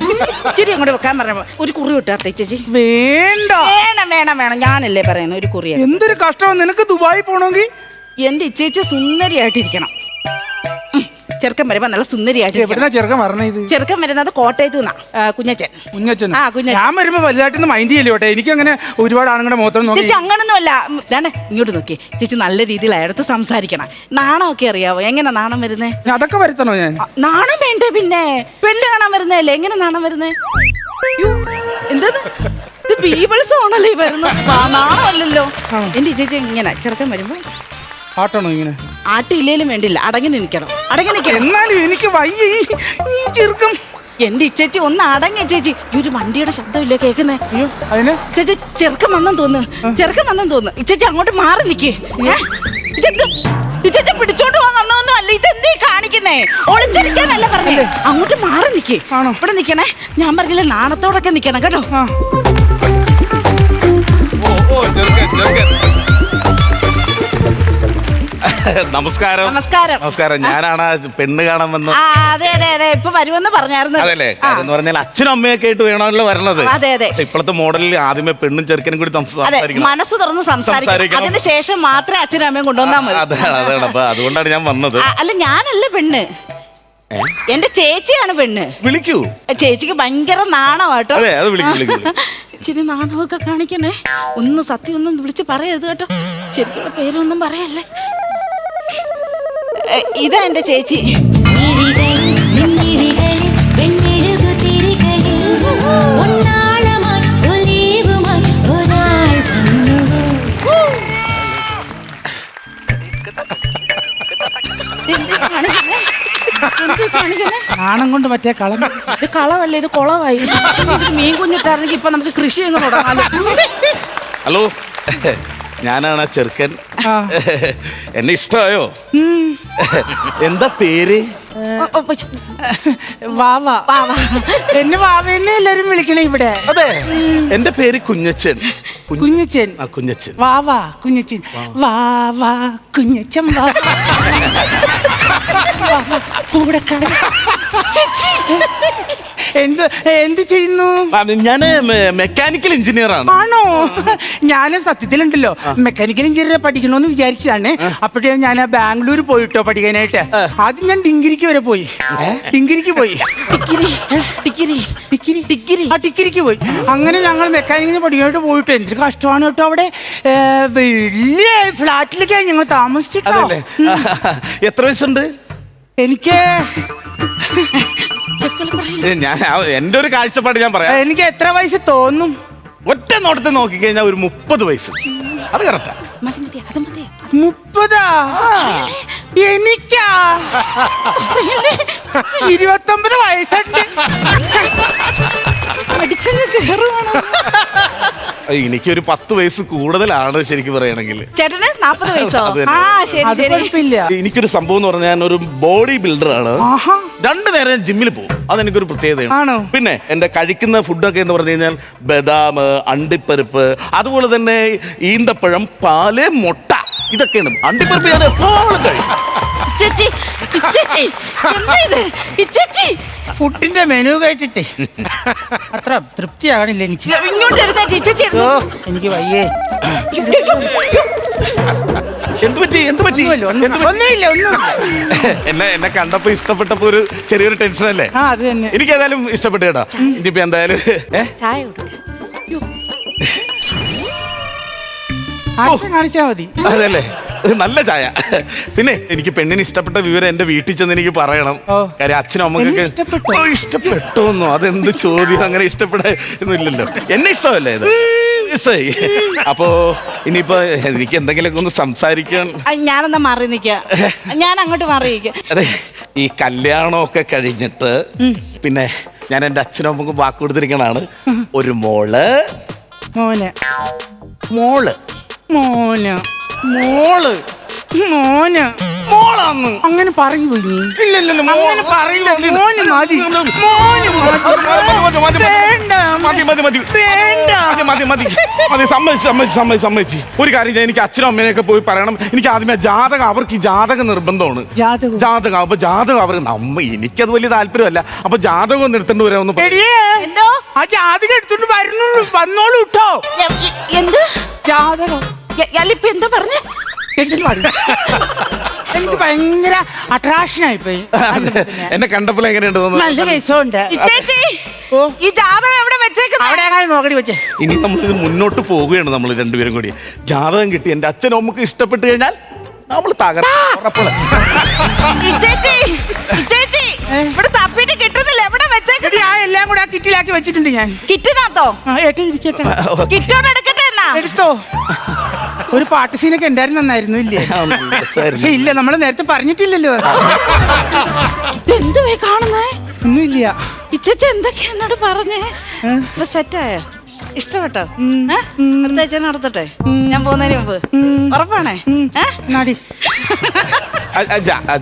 ഇച്ചിരി അങ്ങോട്ട് വെക്കാൻ പറഞ്ഞ ഒരു കുറി വിട്ടാട്ടെ ചേച്ചി. വേണം ഞാനല്ലേ പറയുന്നത്, ഒരു കുറി. എന്തൊരു കഷ്ടമാണ് നിനക്ക് ദുബായി പോണമെങ്കിൽ. എന്റെ ഇച്ചേച്ചി സുന്ദരിയായിട്ടിരിക്കണം. ചെറുക്കൻ വരുമ്പോ നല്ല സുന്ദരിയായിട്ട്. ചെറുക്കൻ വരുന്നത് കോട്ടയത്ത് കുഞ്ഞച്ചൻ. ഞാൻ വരുമ്പോ വലുതായിട്ടൊന്നും മൈൻഡ് ചെയ്യല്ലോട്ടെ, എനിക്ക് അങ്ങനെ ഒരുപാട് ആണുങ്ങളുടെ മുഖത്തൊന്നും. ചേച്ചി അങ്ങനൊന്നുമല്ല, ഇങ്ങോട്ട് നോക്കി ചേച്ചി, നല്ല രീതിയിൽ അയാളത്ത് സംസാരിക്കണം. നാണമൊക്കെ അറിയാവോ? എങ്ങനെ നാണം വരുന്നേ? അതൊക്കെ വരുത്തണോ ഞാൻ? നാണം വേണ്ടേ? പിന്നെ പെണ്ണ് കാണാൻ വരുന്നതല്ലേ, എങ്ങനെ നാണം വരുന്നേ? എന്താ ഇത് ബീബിൾസ് ആണല്ലേ ഈ വരുന്നത്? നാണമല്ലല്ലോ. എന്റെ ചേച്ചി ഇങ്ങനെ ചെറുക്കൻ വരുമ്പോ ആട്ടണോ? ഇങ്ങനെ ആട്ടില്ലേലും വേണ്ടില്ല, അടങ്ങി നിൽക്കണം. എന്നാലും എനിക്ക് വയ്യ ഈ ചെറുക്കം. എന്റെ ഇച്ചേച്ചി ഒന്ന് അടങ്ങി ചേച്ചി. ഈ ഒരു വണ്ടിയുടെ ശബ്ദമില്ലേ കേൾക്കുന്നേ? ചേച്ചി ചെറുക്കം വന്നെന്ന് തോന്നുന്നു. ഇച്ചേച്ചി അങ്ങോട്ട് മാറി നിക്കേ. ഇച്ചേച്ചി പിടിച്ചോണ്ട് പോകാൻ വന്നൊന്നും അല്ല. ഇതെന്തീ കാണിക്കുന്നേ? ഒളിച്ചിരിക്കാനല്ല പറഞ്ഞേ, അങ്ങോട്ട് മാറി നിക്കേ. ഇവിടെ നിക്കണേ, ഞാൻ പറഞ്ഞില്ലേ നാണത്തോടൊക്കെ നിക്കണം കേട്ടോ. നമസ്കാരം. ഞാനാണ് പെണ്ണ് കാണാൻ വന്നത്. അതെ ഇപ്പൊ വരുമെന്ന് പറഞ്ഞായിരുന്നു. അതല്ലേ, എന്ന് പറഞ്ഞാൽ അച്ഛനും അമ്മയൊക്കെ ആയിട്ട് വേണമല്ലോ വരണത്. അതെ ഇപ്പോഴത്തെ മോഡലിൽ ആദ്യമേ പെണ്ണും ചെറുക്കനും കൂടി മനസ്സ് തുറന്ന് സംസാരിക്കണം. അതിന് ശേഷം മാത്രമേ അച്ഛനും അമ്മയും കൊണ്ടുവന്നാൽ മതി. അതാണ് അപ്പൊ അതുകൊണ്ടാണ് ഞാൻ വന്നത്. അല്ല, ഞാനല്ല പെണ്ണ്, എന്റെ ചേച്ചിയാണ് പെണ്ണ്. വിളിക്കൂ. ചേച്ചിക്ക് ഭയങ്കര നാണമാട്ടോ. ഇച്ചിരി നാണമൊക്കെ കാണിക്കണേ. സത്യം ഒന്നും വിളിച്ച് പറയരുത് കേട്ടോ. ശരിക്കുള്ള പേരൊന്നും പറയല്ലേ. ഇതാ എന്റെ ചേച്ചി. നാണം കൊണ്ട് മറ്റേ കളം. ഇത് കളവല്ല, ഇത് കുളമായി. മീൻ കുഞ്ഞിട്ടായിരുന്നെങ്കിൽ ഇപ്പൊ നമുക്ക് കൃഷി അങ്ങ് തുടങ്ങാലോ. ഹലോ, ഞാനാണ് ചെറുക്കൻ. എന്നെ ഇഷ്ടമായോ? എന്താ പേര്? വാവ എന്നെ വാവെന്നെ എല്ലാരും വിളിക്കണേ ഇവിടെ. അതെ എന്റെ പേര് കുഞ്ഞച്ചൻ. കുഞ്ഞച്ചൻ. ആ കുഞ്ഞച്ചൻ. വാവ കുഞ്ഞച്ചൻ. വാവ കുഞ്ഞച്ചൻ. കൂടെ ചേച്ചി എന്ത് ചെയ്യുന്നു? ഞാൻ മെക്കാനിക്കൽ എഞ്ചിനീയർ ആണ്. ആണോ? ഞാനും സത്യത്തിലുണ്ടല്ലോ മെക്കാനിക്കൽ എഞ്ചിനീയർ പഠിക്കണമെന്ന് വിചാരിച്ചതാണ്. അപ്പോഴേ ഞാൻ ബാംഗ്ലൂർ പോയിട്ടോ പഠിക്കാനായിട്ട്. ആദ്യം ഞാൻ ഡിഗ്രിക്ക് വരെ പോയി. ഡിഗ്രിക്ക് പോയി. ഡിഗ്രിക്ക് പോയി. അങ്ങനെ ഞങ്ങൾ മെക്കാനിക്കിന് പഠിക്കാനായിട്ട് പോയിട്ട് എന്തൊരു കഷ്ടമാണ് കേട്ടോ. അവിടെ വലിയ ഫ്ലാറ്റിലൊക്കെയാണ് ഞങ്ങൾ താമസിച്ചിട്ടോ. എത്ര വയസ്സുണ്ട്? എനിക്ക് ഞാൻ എന്റെ ഒരു കാഴ്ചപ്പാട് ഞാൻ പറയാം. എനിക്ക് എത്ര വയസ്സ് തോന്നും? ഒറ്റ നോട്ടത്തിൽ നോക്കിക്കഴിഞ്ഞാൽ ഒരു 30 വയസ്സ്. അത് കറക്റ്റാ. 30? എനിക്കാ 29 വയസ്സുണ്ട്. എനിക്കൊരു 10 വയസ്സ് കൂടുതലാണ് ശരിക്കും പറയുകയാണെങ്കിൽ. ചേട്ടന് 40 വയസ്സോ? എനിക്കൊരു സംഭവം എന്ന് പറഞ്ഞാൽ ഞാൻ ഒരു ബോഡി ബിൽഡർ ആണ്. 2 നേരം ഞാൻ ജിമ്മിൽ പോകും. അതെനിക്കൊരു പ്രത്യേകതയാണ്. പിന്നെ എന്റെ കഴിക്കുന്ന ഫുഡൊക്കെ എന്ന് പറഞ്ഞു കഴിഞ്ഞാൽ ബദാം, അണ്ടിപ്പരിപ്പ്, അതുപോലെ തന്നെ ഈന്തപ്പഴം, പാല്, മുട്ട, ഇതൊക്കെയാണ്. അണ്ടിപ്പരിപ്പ് ഞാൻ എപ്പോഴും കഴിക്കും. ഫുഡിന്റെ മെനു കേട്ടിട്ടേ അത്ര തൃപ്തിയാകണില്ല എനിക്ക്. എനിക്ക് വയ്യേ. എന്ത് പറ്റി? ഒന്നുമില്ല. എന്നെ കണ്ടപ്പോ ഇഷ്ടപ്പെട്ടപ്പോ ഒരു ചെറിയൊരു ടെൻഷൻ അല്ലേ? അത് തന്നെ. എനിക്ക് ഏതായാലും ഇഷ്ടപ്പെട്ടു കേട്ടോ. ഇനിയിപ്പോ എന്തായാലും കാണിച്ചാ മതി. അതല്ലേ നല്ല ചായ. പിന്നെ എനിക്ക് പെണ്ണിന് ഇഷ്ടപ്പെട്ട വിവരം എന്റെ വീട്ടിൽ ചെന്ന് എനിക്ക് പറയണം. കാര്യം അച്ഛനും അമ്മക്കൊക്കെ ഇഷ്ടപ്പെട്ടോന്നോ? അതെന്ത് ചോദ്യം? അങ്ങനെ ഇഷ്ടപ്പെടാന്നില്ലല്ലോ. എന്നെ ഇഷ്ടമല്ലേ ഇത്? ഇഷ്ടമായി. അപ്പോ ഇനിയിപ്പോ എനിക്ക് എന്തെങ്കിലുമൊക്കെ ഒന്ന് സംസാരിക്കാൻ. ഞാനെന്താ മാറി നിൽക്ക? ഞാൻ അങ്ങോട്ട് മാറി നിൽക്ക. അതെ, ഈ കല്യാണമൊക്കെ കഴിഞ്ഞിട്ട് പിന്നെ ഞാൻ എന്റെ അച്ഛനും അമ്മക്കും വാക്ക് കൊടുത്തിരിക്കണാണ്. ഒരു മോള് മോള് മോളാന്ന് അങ്ങനെ പറയൂ. ഇല്ലല്ലോ അങ്ങനെ പറയൂ. മതി. സമ്മതിച്ച് ഒരു കാര്യം ഞാൻ എനിക്ക് അച്ഛനും അമ്മേനെയൊക്കെ പോയി പറയണം. എനിക്ക് ആദ്യമേ ജാതകം, അവർക്ക് ഈ ജാതകം നിർബന്ധമാണ്. ജാതകം അപ്പൊ ജാതകം അവർ എനിക്കത് വലിയ താല്പര്യമല്ല. അപ്പൊ ജാതകം ഒന്ന് എടുത്തോണ്ട് വരാമെന്ന്. ആ ജാതകം എടുത്തോണ്ട് വന്നോളൂ കേട്ടോ. എന്ത് ജാതകം? എന്താ പറഞ്ഞേ? എനിക്ക് ഭയങ്കര അട്രാക്ഷൻ ആയിപ്പോയി. എന്നെ കണ്ടപ്പോൾ എങ്ങനെയുണ്ട്? നല്ല രസമുണ്ട്. ഈ ജാതകം എവിടെ വെച്ചേക്കുന്നത്? നോക്കടി വെച്ചേ. ഇനി നമ്മൾ ഇത് മുന്നോട്ട് പോവുകയാണ്. നമ്മൾ രണ്ടുപേരും കൂടി ജാതകം കിട്ടി എന്റെ അച്ഛനും അമ്മക്ക് ഇഷ്ടപ്പെട്ട് കഴിഞ്ഞാൽ നമ്മൾ ഇവിടെ തപ്പിട്ട് കിട്ടുന്നില്ല. എവിടെ വെച്ചേക്കുന്നത്? എല്ലാം കൂടെ ആ കിറ്റിലാക്കി വെച്ചിട്ടുണ്ട് ഞാൻ. കിറ്റിനകത്തോ? കിറ്റോടെ എടുക്കട്ടെ എന്നാ? എടുത്തോ. ഒരു പാട്ട് സീനൊക്കെ ഉണ്ടായിരുന്നു. നന്നായിരുന്നു ഇല്ലേ? പക്ഷെ ഇല്ല, നമ്മൾ നേരത്തെ പറഞ്ഞിട്ടില്ലല്ലോ. എന്തുവേ കാണുന്നേ? ഒന്നുമില്ല. ഇച്ചേച്ചി എന്തൊക്കെയാ എന്നോട് പറഞ്ഞേ? സെറ്റായോ? ഇഷ്ടപ്പെട്ടോ? അടുത്താഴ്ച നടത്തട്ടെ ഞാൻ പോകുന്നതിന് മുമ്പ്? ഉറപ്പാണേ?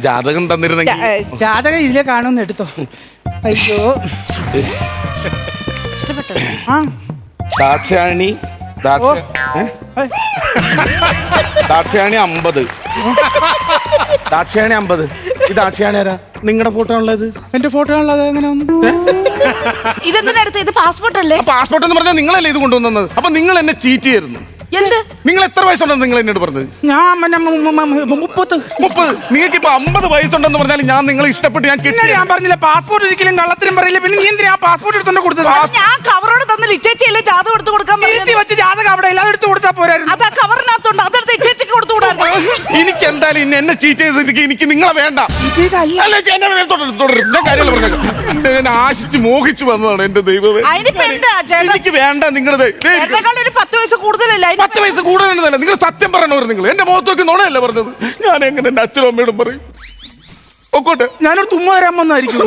ജാതകം തന്നിരുന്നെങ്കിൽ. ജാതകം ഇതിലെ കാണുമെന്ന് എടുത്തോ. അയ്യോ, ഇഷ്ടപ്പെട്ടോ? ദാക്ഷായണി 50. ദാക്ഷായണി 50. ഈ ദാക്ഷായണി ആരാ? നിങ്ങളുടെ ഫോട്ടോ ഉള്ളത്? എന്റെ ഫോട്ടോ ഉള്ളത്? അങ്ങനെ ഇതെന്തിനടുത്ത്? ഇത് പാസ്പോർട്ട് അല്ലേ? പാസ്പോർട്ട് എന്ന് പറഞ്ഞാൽ നിങ്ങളല്ലേ ഇത് കൊണ്ടുവന്നത്? അപ്പൊ നിങ്ങൾ എന്നെ ചീറ്റ് ചെയ്യുന്നു. എന്ത്? നിങ്ങൾ എത്ര വയസ്സുണ്ടെന്ന് നിങ്ങൾ എന്നോട് പറഞ്ഞത്? ഞാൻ 30. നിങ്ങൾക്ക് ഇപ്പൊ 50 വയസ്സുണ്ടെന്ന് പറഞ്ഞാൽ ഞാൻ നിങ്ങളെ ഇഷ്ടപ്പെട്ട് ഞാൻ കിട്ടി. ഞാൻ പറഞ്ഞില്ല പാസ്പോർട്ട് ഒരിക്കലും കള്ളത്തിനും പറയില്ല. പിന്നെ നീ എന്തിനാ പാസ്പോർട്ട് എടുത്തോണ്ട് കൊടുത്തത്? ഞാൻ കവറോട് തന്നില്ല. ഇച്ചേച്ചിയല്ലേ ജാതകം എടുത്ത് കൊടുക്കാൻ വെച്ച ജാതകം അവിടെ എല്ലാം എടുത്ത് കൊടുത്താൽ പോരായിരുന്നു. അതാ കവറിനകത്തോണ്ട് അതെടുത്ത് ഇച്ചേച്ചിക്ക് കൊടുത്തുകൂടായിരുന്നു. എനിക്ക് എന്തായാലും ഇന്ന് എന്നെ ചീറ്റ് ചെയ്തത് എനിക്ക് നിങ്ങളെ വേണ്ട. ആശിച്ച് മോഹിച്ചു വന്നതാണ് എന്റെ ദൈവമേ. എനിക്ക് വേണ്ട നിങ്ങളത്. 10 വയസ്സ് കൂടുതലല്ല. 10 വയസ്സ് കൂടുതലല്ല. നിങ്ങൾ സത്യം പറയണവർ. നിങ്ങൾ എന്റെ മുഖത്തൊക്കെ നുണയല്ല പറഞ്ഞത്. ഞാൻ എങ്ങനെ എന്റെ അച്ഛനും അമ്മയോടും പറയും? ഒക്കോട്ടെ ഞാനൊരു തുമ്മ തരാൻ വന്നായിരിക്കും.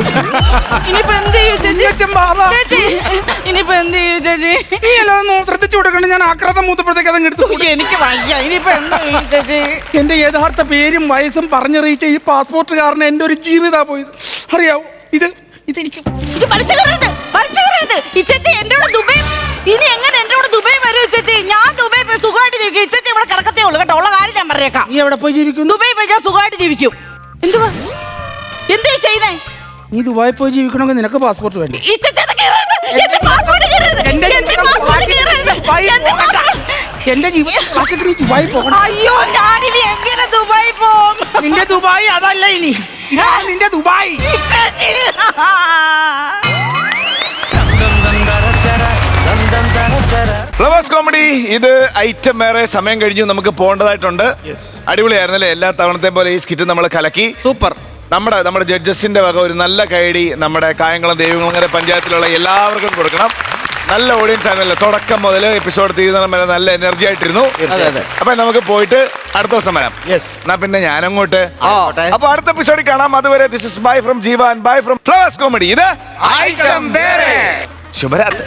ഇനിയിപ്പോ എന്ത് ചെയ്യും ചേച്ചി? അച്ഛൻ ബാബാ. ചേച്ചി ഇനിയിപ്പോ എന്ത് ചെയ്യും ചേച്ചി? നീ അല്ലാതെ ശ്രദ്ധിച്ചു കൊടുക്കണ്ട. ഞാൻ ആക്രാന്തം മൂത്തപ്പോഴത്തേക്ക് അതങ്ങ് എടുത്തു. എനിക്ക് വയ്യ. ഇനിയിപ്പോ എന്ത് ചെയ്യും ചേച്ചി? എന്റെ യഥാർത്ഥ പേരും വയസ്സും പറഞ്ഞറിയിച്ച ഈ പാസ്പോർട്ട് കാരണം എന്റെ ഒരു ജീവിതാ പോയത്. അറിയാവോ ഇതെനിക്ക് ഇത് പഠിച്ചു കയറരുത്, പഠിച്ചു കയറരുത്. ഈ ചേച്ചി എന്നോട് ദുബായ് ഇനി എങ്ങനെ എന്നോട് ദുബായ് വരൂ ചേച്ചി? ഞാൻ ദുബായ് പോയി സുഖമായിട്ട് ജീവിക്കും. ഈ ചേച്ചി ഇവിടെ കിടക്കത്തേ ഉള്ളൂ കേട്ടോ. ഉള്ള കാര്യം ഞാൻ പറഞ്ഞേക്കാം. നീ എവിടെ പോയി ജീവിക്കുന്നു? ദുബായ് പോയി ഞാൻ സുഖമായിട്ട് ജീവിക്കും. എന്തുവാ ചെയ്യുന്നേ? നീ ദുബായി പോയി ജീവിക്കണമെങ്കിൽ നിനക്ക് പാസ്പോർട്ട് വേണ്ടി. ഈ ചേച്ചി അത് കയറരുത്. എന്റെ പാസ്പോർട്ട് കയറരുത്. എന്റെ പാസ്പോർട്ട് കയറരുത്. എന്റെ ജീവിതത്തിൽ നീ ദുബായി പോകണം. അയ്യോ ഞാനിനി എങ്ങനെ ദുബായി പോകും? നിന്റെ ദുബായി അതല്ല ഇനി നിന്റെ ദുബായ്. ഫ്ലവേഴ്സ് കോമഡി ഇത് ഐറ്റം വേറെ സമയം കഴിഞ്ഞു, നമുക്ക് പോകേണ്ടതായിട്ടുണ്ട്. അടിപൊളിയായിരുന്നല്ലേ? എല്ലാ തവണത്തെയും പോലെ ഈ സ്കിറ്റ് നമ്മൾ കലക്കി. സൂപ്പർ. നമ്മുടെ ജഡ്ജസിന്റെ വക ഒരു നല്ല കൈഡി നമ്മുടെ കായംകുളം ദേവികുളങ്ങര പഞ്ചായത്തിലുള്ള എല്ലാവർക്കും കൊടുക്കണം. നല്ല ഓഡിയൻസ് ആയിരുന്നല്ലോ. തുടക്കം മുതൽ എപ്പിസോഡ് തീരുന്ന വരെ നല്ല എനർജി ആയിട്ടിരുന്നു. അപ്പൊ നമുക്ക് പോയിട്ട് അടുത്ത ദിവസം വരാം. എന്നാ പിന്നെ ഞാനങ്ങോട്ട്. അപ്പൊ അടുത്ത എപ്പിസോഡിൽ കാണാം. അതുവരെ ദിസ് ഇസ് ബൈ ഫ്രം ജീവ and bye from flowers comedy. ഇത് ശുഭരാത്രി.